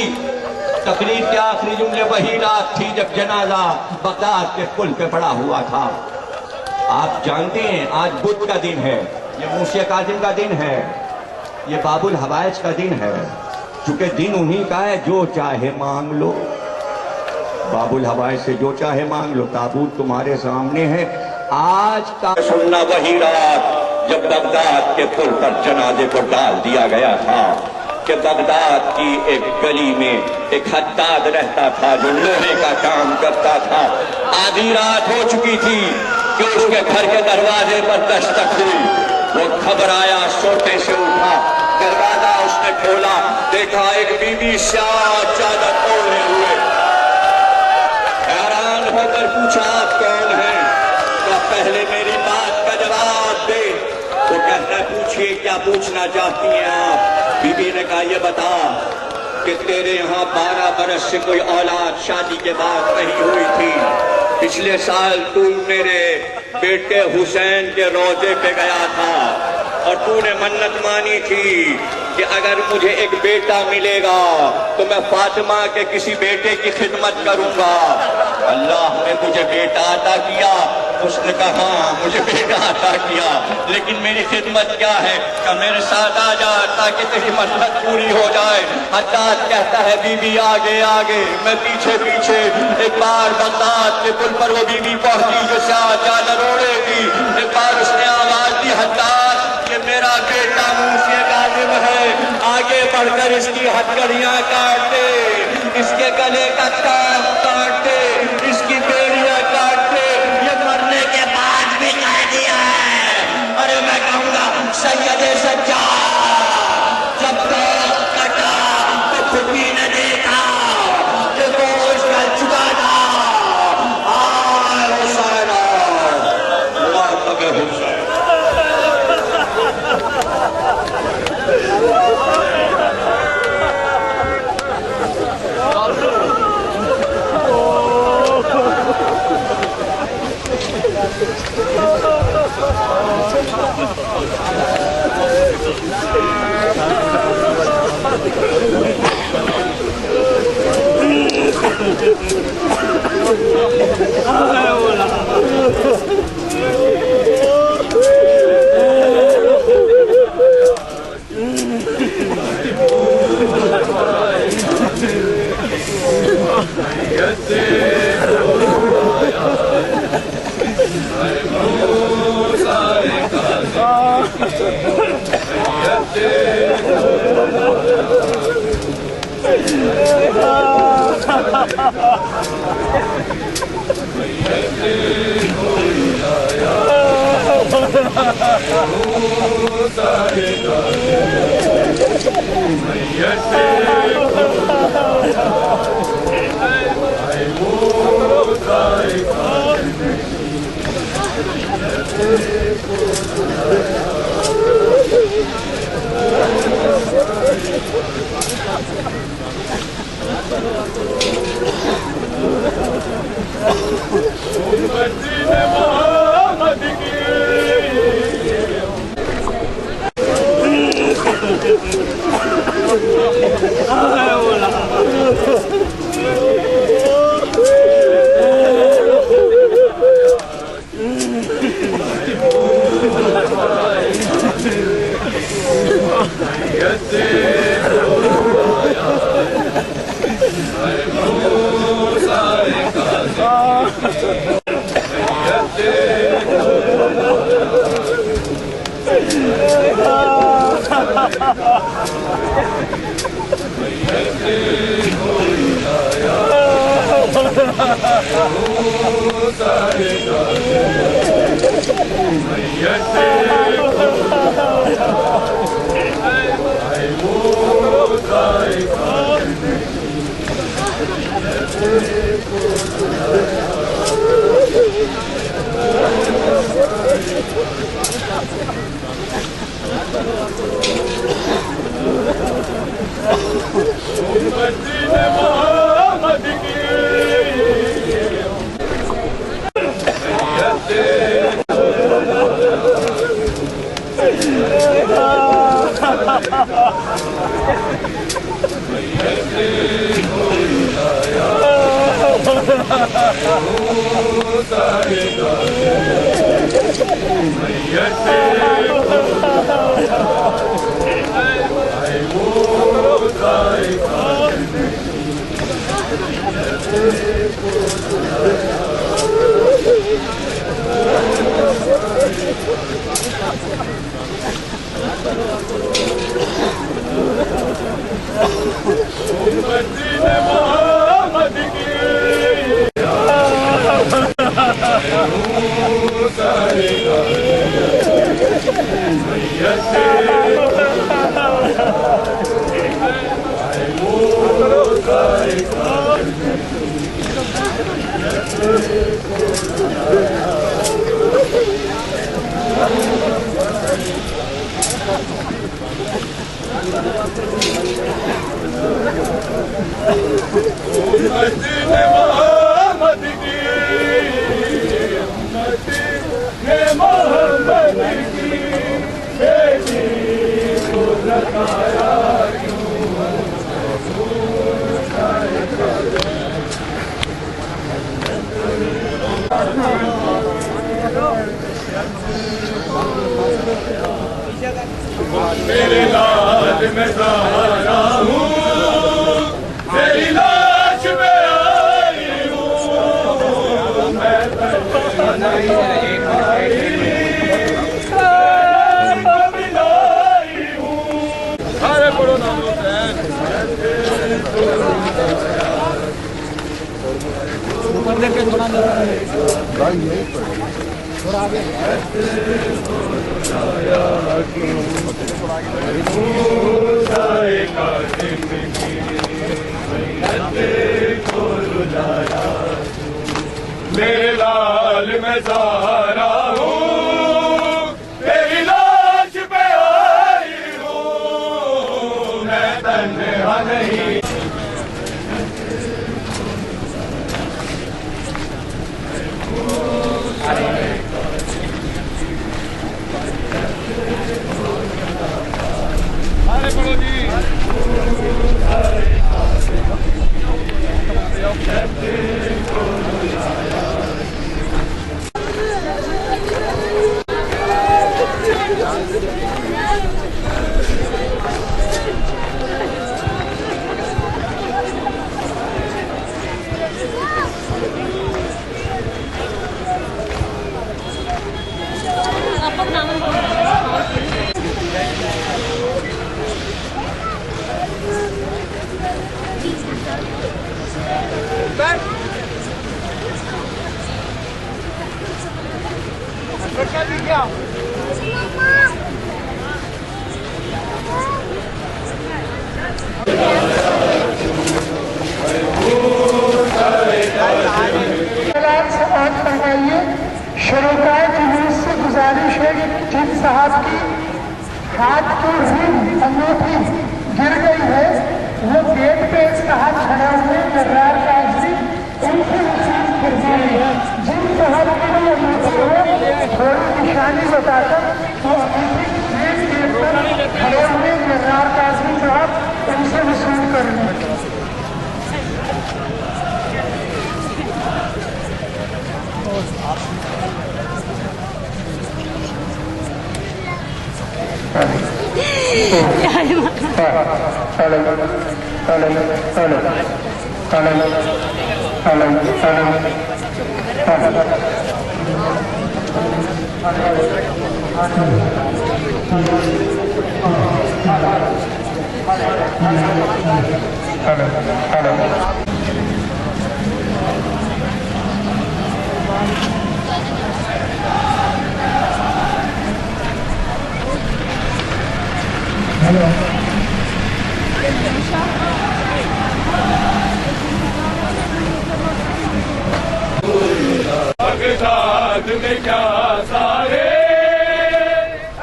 تقریر کے آخری جملے، وہی رات تھی جب جنازہ بغداد کے پل پہ پڑا ہوا تھا۔ آپ جانتے ہیں آج بدھ کا دن ہے، یہ موسی کاظم کا دن ہے، یہ باب الحوائج کا دن ہے، چونکہ دن انہی کا ہے، جو چاہے مانگ لو۔ باب الحوائج سے جو چاہے مانگ لو، تابوت تمہارے سامنے ہے۔ آج کا سننا وہی رات جب بغداد کے پل پر جنازے کو ڈال دیا گیا تھا کہ بغداد کی ایک گلی میں ایک حداد رہتا تھا جو لوہے کا کام کرتا تھا۔ آدھی رات ہو چکی تھی کہ اس کے گھر کے دروازے پر دستک ہوئی، وہ گھبرایا، سوتے سے اٹھا، دروازہ اس نے کھولا، دیکھا ایک بی بی سیاہ چادر اوڑھے ہوئے۔ حیران ہو کر پوچھا آپ کون ہیں؟ کہا پہلے میری بات کا جواب دے۔ وہ کہتا ہے پوچھئے کیا پوچھنا چاہتی ہیں آپ؟ بی بی نے کہا یہ بتا کہ تیرے یہاں 12 برس سے کوئی اولاد شادی کے بعد نہیں ہوئی تھی، پچھلے سال تو میرے بیٹے حسین کے روضے پہ گیا تھا اور تو نے منت مانی تھی کہ اگر مجھے ایک بیٹا ملے گا تو میں فاطمہ کے کسی بیٹے کی خدمت کروں گا۔ اللہ نے مجھے بیٹا عطا کیا۔ اس نے کہا ہاں مجھے بیٹا عطا کیا، لیکن میری خدمت کیا ہے؟ کہ میرے ساتھ آ جا تاکہ تیری منت پوری ہو جائے۔ حداد کہتا ہے بی بی آگے آگے، میں پیچھے پیچھے۔ ایک بار بغداد کے پل پر وہ بی بی پہنچی جو سیاہ چادر اوڑھے تھی۔ ایک بار اس نے آواز دی حداد کہ میرا بیٹا موسی کاظم ہے، آگے بڑھ کر اس کی ہتھکڑیاں کاٹ دے، اس کے گلے کا تاج کاٹ دے، اس کی بیڑیاں کاٹ دے، یہ مرنے کے بعد بھی قیدی ہے۔ ارے میں کہوں گا سید سجاد جب تک کٹا تو خودی نے دیکھا کہ گوشت گل چکا تھا۔ آئے حسین مرتبہ حسین۔ میرے لال میں سہارا ہوں، تیری لاش میں آئی ہوں، میں سارے پڑھو نام میرے لال میں سہارا ہوں، تیری لاش پہ آئی ہوں، میں تنہا نہیں۔ ہاتھ کی رنگ انگوٹھی گر گئی ہے، وہ گیٹ پہ اس کا ہاتھ کھڑا ہوئے جرار قاضی ان کی نصیب فرمائے، جن کو ہر کوئی انگوٹھی ہو تھوڑی نشانی بتا کر وہ انگوٹھی مین گیٹ پر کھڑے ہوئے جرار قاضی صاحب ان سے وصول کر لیں۔ بغداد میں کیا سارے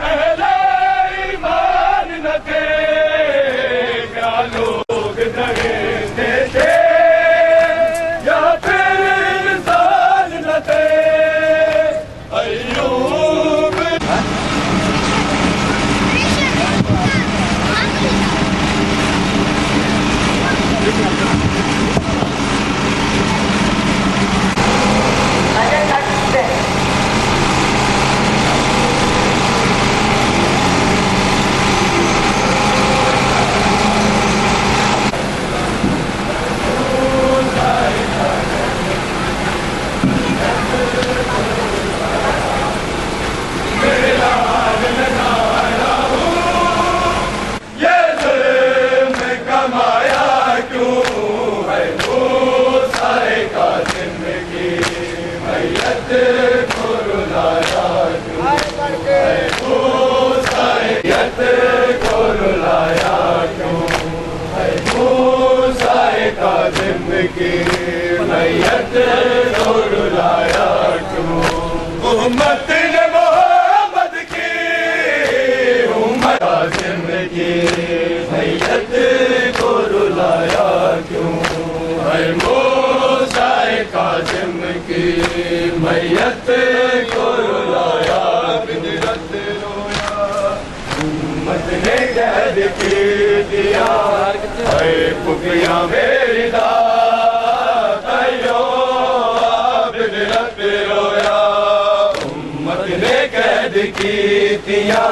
اہل ایمان نہ تھے، کیا لوگ ڈرتے تھے یا پھر انسان نہ تھے۔ ایوب میت کو رلایا کیوں، امت نے محمد کی امت عاصم کی میت کو رلایا کیوں، اے موسیٰ کاظم کی میت کو رلایا بدرت رویا، امت نے قید کی دیا اے پپیاں میری داد، ایو بدرت رویا، امت نے قید کی دیا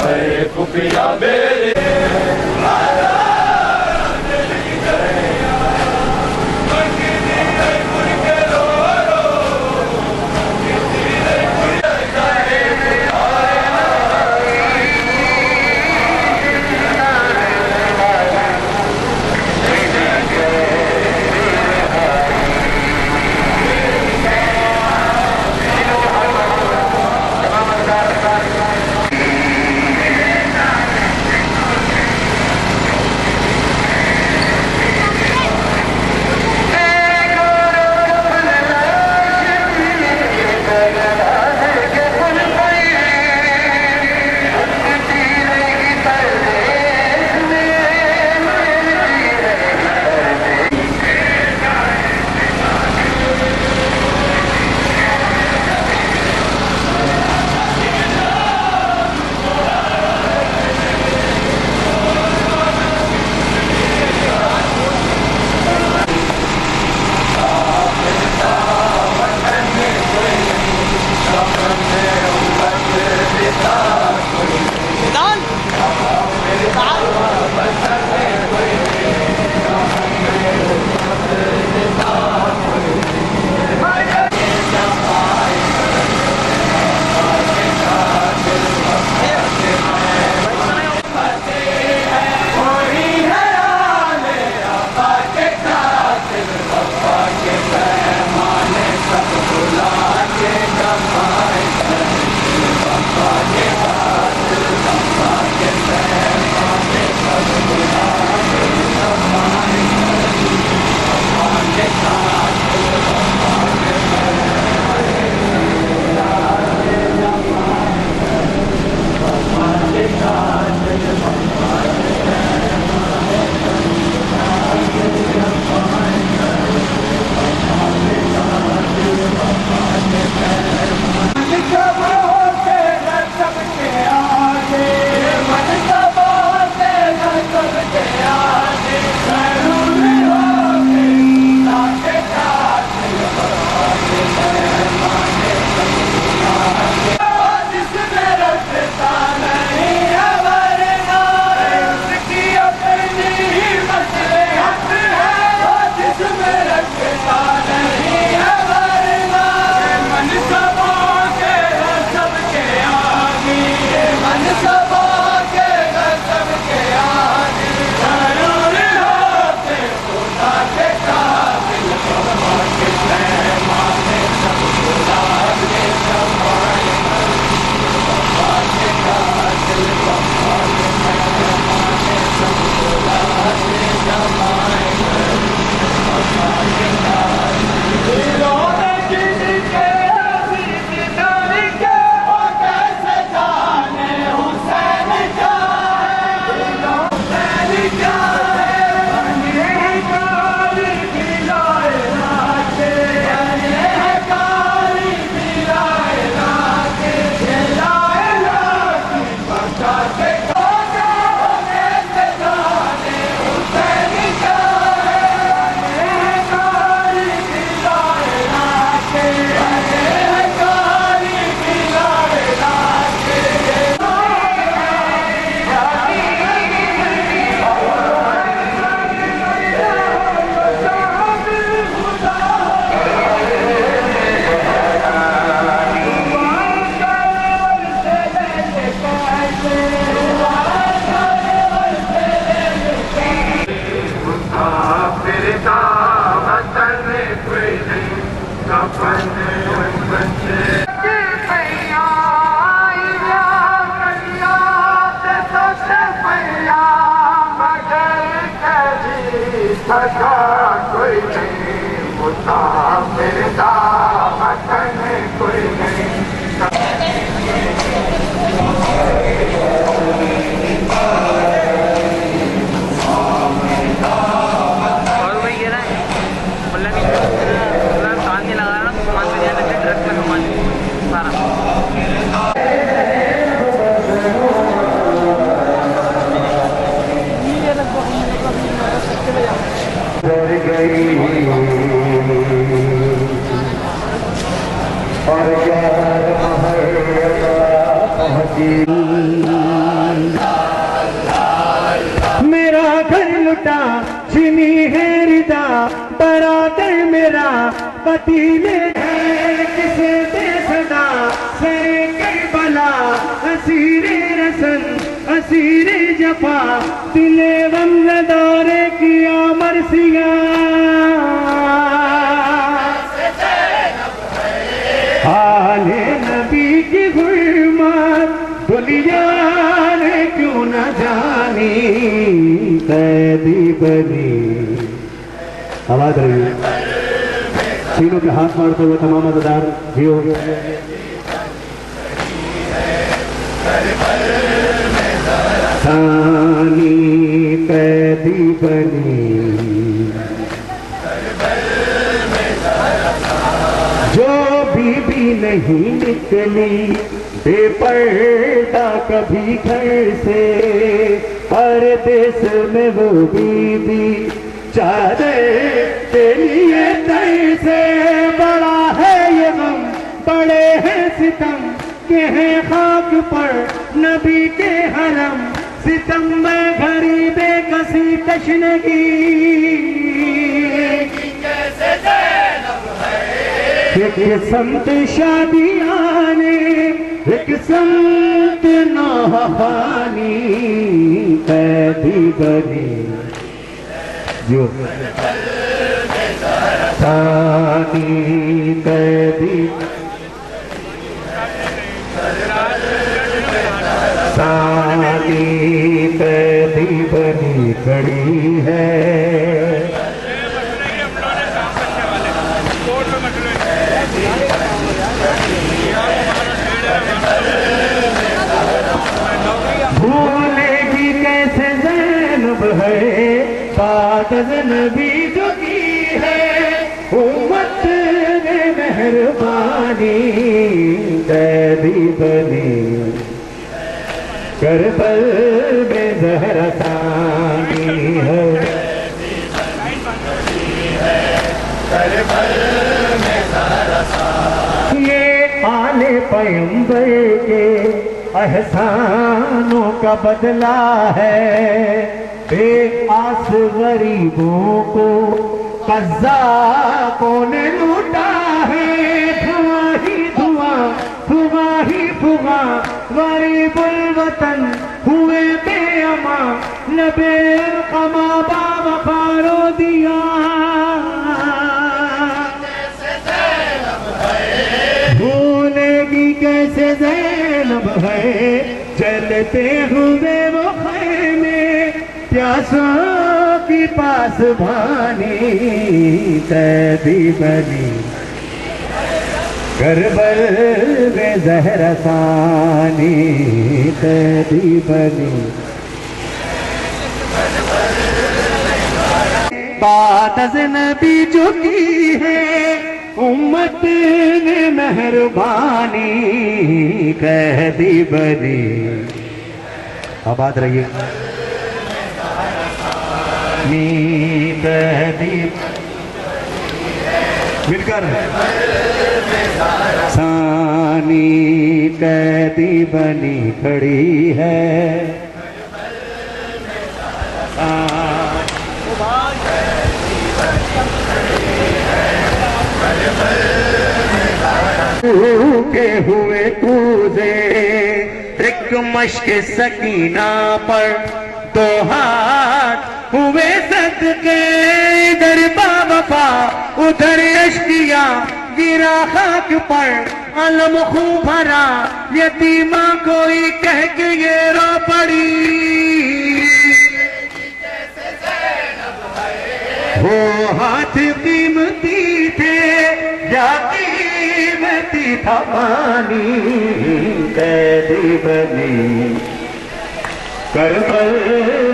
اے پپیاں میری میرا گھر لٹا چنی ہے ردا برادر میرا پتیلے ہے کسے دے صدا سر کربلا اسیر رسن اسیر جفا دل غم زدار کیا مرثیہ حال نبی کی غربت دنیا نے کیوں نہ جانی قیدی بنی آواز رہی سینوں پہ ہاتھ مارتے ہوئے تمام عزادار جیو ثانی قیدی بنی جو بی بی نہیں نکلی بے پردہ کبھی گھر سے پردیس میں وہ بی بی چادر کے لیے در سے بڑا ہے یہ غم بڑے ہیں ستم کہ ہیں خاک پر نبی کے حرم ستم میں گھری بے کسی تشنگی ایک سمت شادیانے ایک سمت نوحانی قیدی بنی جو ثانی قیدی ثانی قیدی بنی کھڑی ہے بھولے گی کیسے زینب ہے بات نبی جو کی ہے امت نے مہربانی قیدی بنی کربل میں زہرا ثانی ہے یہ آل پیغمبر کے احسانوں کا بدلہ ہے بے آس غریبوں کو قذاقوں نے لوٹا ہے دھواں ہی دھواں پھگا ہی پھگا غریب الوطن ہوئے بے امان نبے قما باوفا رو دیا بھولے گی کیسے زینب ہے چلتے ہوئے وہ خیمے پیاسوں کی پاس بھانی قیدی بنی کربل میں زہرا ثانی قیدی بنی بات از نبی جو کی ہے امت نے مہربانی قیدی بنی آباد رہیے. مل کر ثانی قیدی بنی کھڑی ہے. کے ہوئے کوزے ایک مشق سکینہ پر دو ہاتھ ہوئے صدقے. ادھر باوفا ادھر اشکیا گرا خاک پر علم خوب بھرا یتیمہ کوئی کہہ کے یہ رو پڑی. وہ ہاتھ قیمتی تھے یا قیمتی تھا پانی. قیدی بنی کربل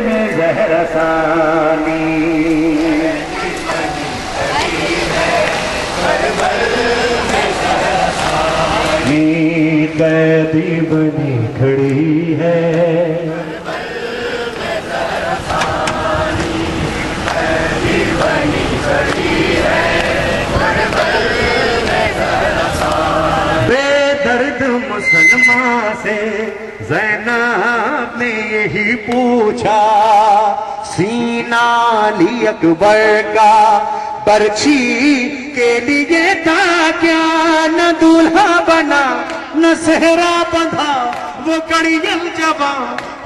میں زہر ثانی. قیدی بنی کھڑی ہے. بے درد مسلمان سے زینب نے یہی پوچھا. سینہ علی اکبر کا برچھی کے لیے تھا کیا. نہ دولہا بنا نہ صحرا بندھا وہ کڑیل جباں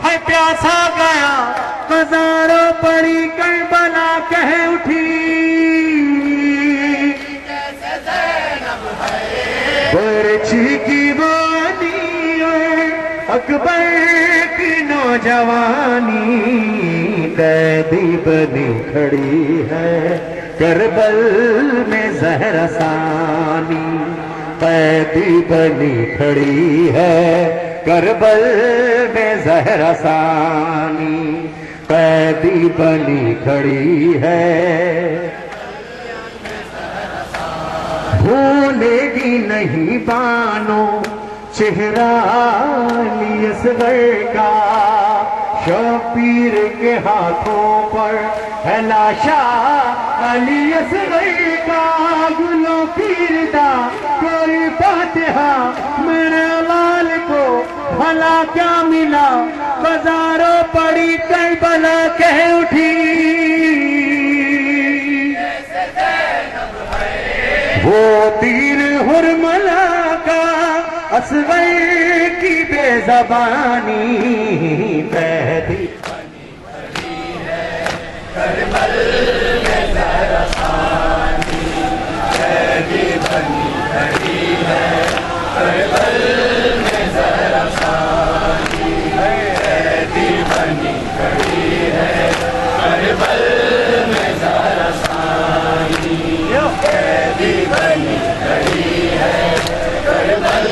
ہے پیاسا گیا. ہزاروں پڑی کربلا کہہ اٹھی. برچھی کی بانی اکبر کی نوجوانی. قیدی بنی کھڑی ہے کربل میں زہر ثانی. قیدی بنی کھڑی ہے کربل میں زہر ثانی. قیدی بنی کھڑی ہے. بھولے گی نہیں بانو چہرہ علی اصغر کا. شبیر کے ہاتھوں پر ہے لاشا علی اصغر کا. گلوں کی ردا کوئی فاتحہ میرے لال کو بھلا کیا ملا. ہزاروں پڑی کربلا کہہ اٹھی. وہ تیر حرملا کا اصغر کی بے زبانی. قیدی کربل میں زہر ثانی. قیدی بنی کھڑی ہے کربل میں زہر ثانی. قیدی بنی کھڑی ہے کربل میں زہر ثانی. قیدی بنی کھڑی ہے کربل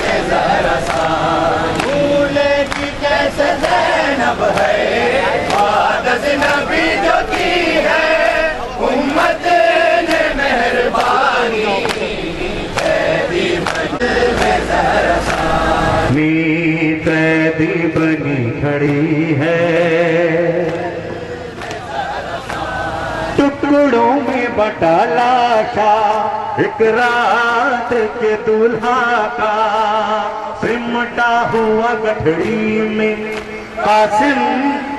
میں زہر ثانی. بھولے کی کیسے زینب ہے عادت نبی جو کی ہے امت نے مہربانی. قیدی بنی میں زہر ثانی. قیدی بنی کھڑی ہے. ٹکڑوں میں بٹا لاشا ایک رات کے دولہا کا. سمٹا ہوا گٹھڑی میں قاسم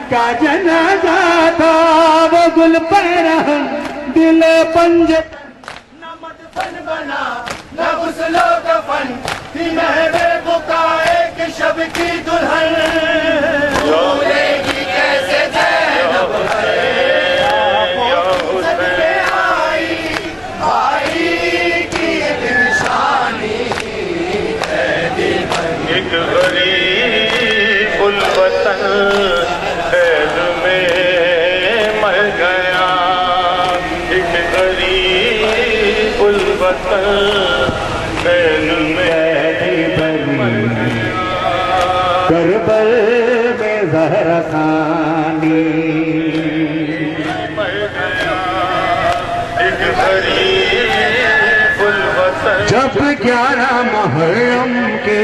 کا جنازہ تھا. وہ گل پیرہن دل پنجر نہ مدفن بنا نہ غسل و کفن تھی مہر بکائے کہ شب کی دلہن. بھولے گی کیسے زینب ہے ایک غریب الوطن قید میں مر گیا. ایک غریب الوطن قید میں مر گیا. کربل میں زہر ثانی. ایک غریب الوطن. جب 11 محرم کے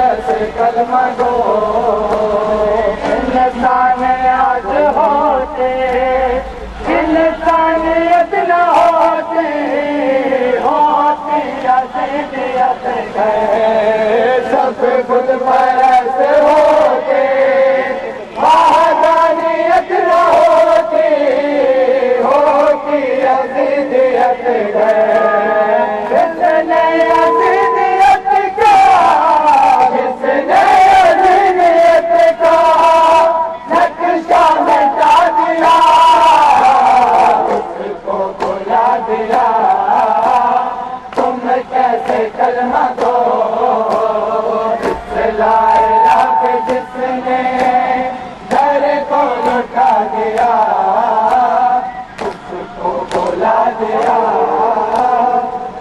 کیسے کلمہ گو انسان آج ہوتے انسانیت نہ ہوتی یزیدیت ہے سب خود پرست ہوتے وحدانیت نہ ہوتی یزیدیت ہے کس نے یزیدیت کا کس نے یزیدیت کا نقشہ مٹا دیا اس کو بلا دیا تم کیسے کلمہ دو لا الہ کے جس نے گھر کو لٹا دیا اس کو بلا دیا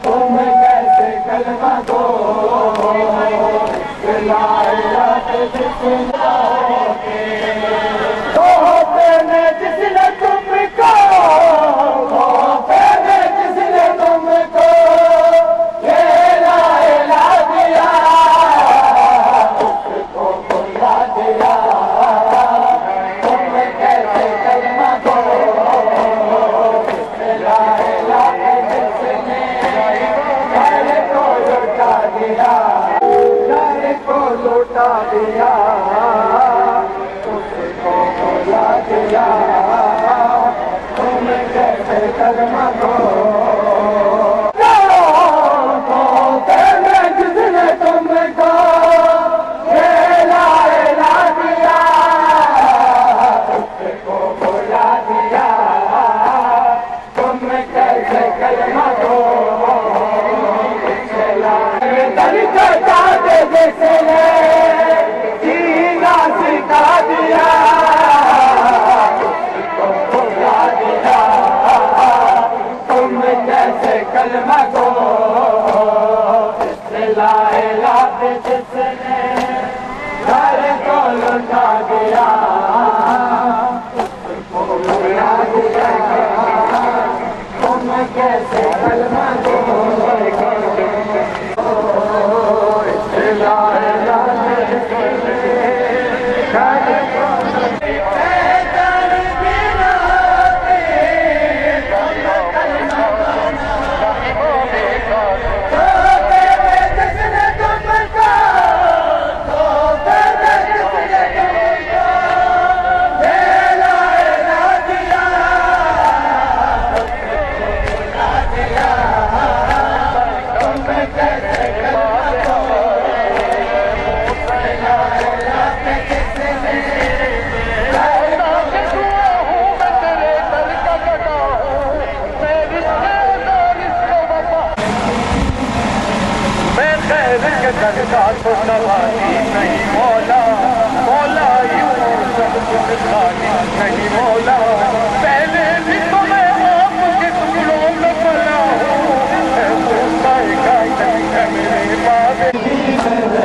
تم کیسے کلمہ دو لا الہ کے جس نے جس نے تم کو جس نے تم کو یہ لا الہ دیا اس کو بلا دیا تم کیسے کلمہ دو لا الہ جس نے گھر کو لوٹا دیا گھر کو لوٹا دیا اس کو بلا دیا تم کیسے کلمہ دو جس نے تم کو یہ لا الہ دیا اس کو بلا دیا تم کیسے کلمہ دو دل کا چاہتے جس نے جینا سکھا دیا اس کو بلا دیا تم کیسے کلمہ دو لا الہ جس نے گھر کو لوٹا دیا اس کو بلا دیا تم کیسے کلمہ دو لا الہ جس نے گھر کو تو سواری نہیں مولا مولا یوں سب کچھ خالی نہیں مولا پہلے بھی تو میں آپ کے ٹکڑوں میں پلا ہوں ہے میرے بابے چل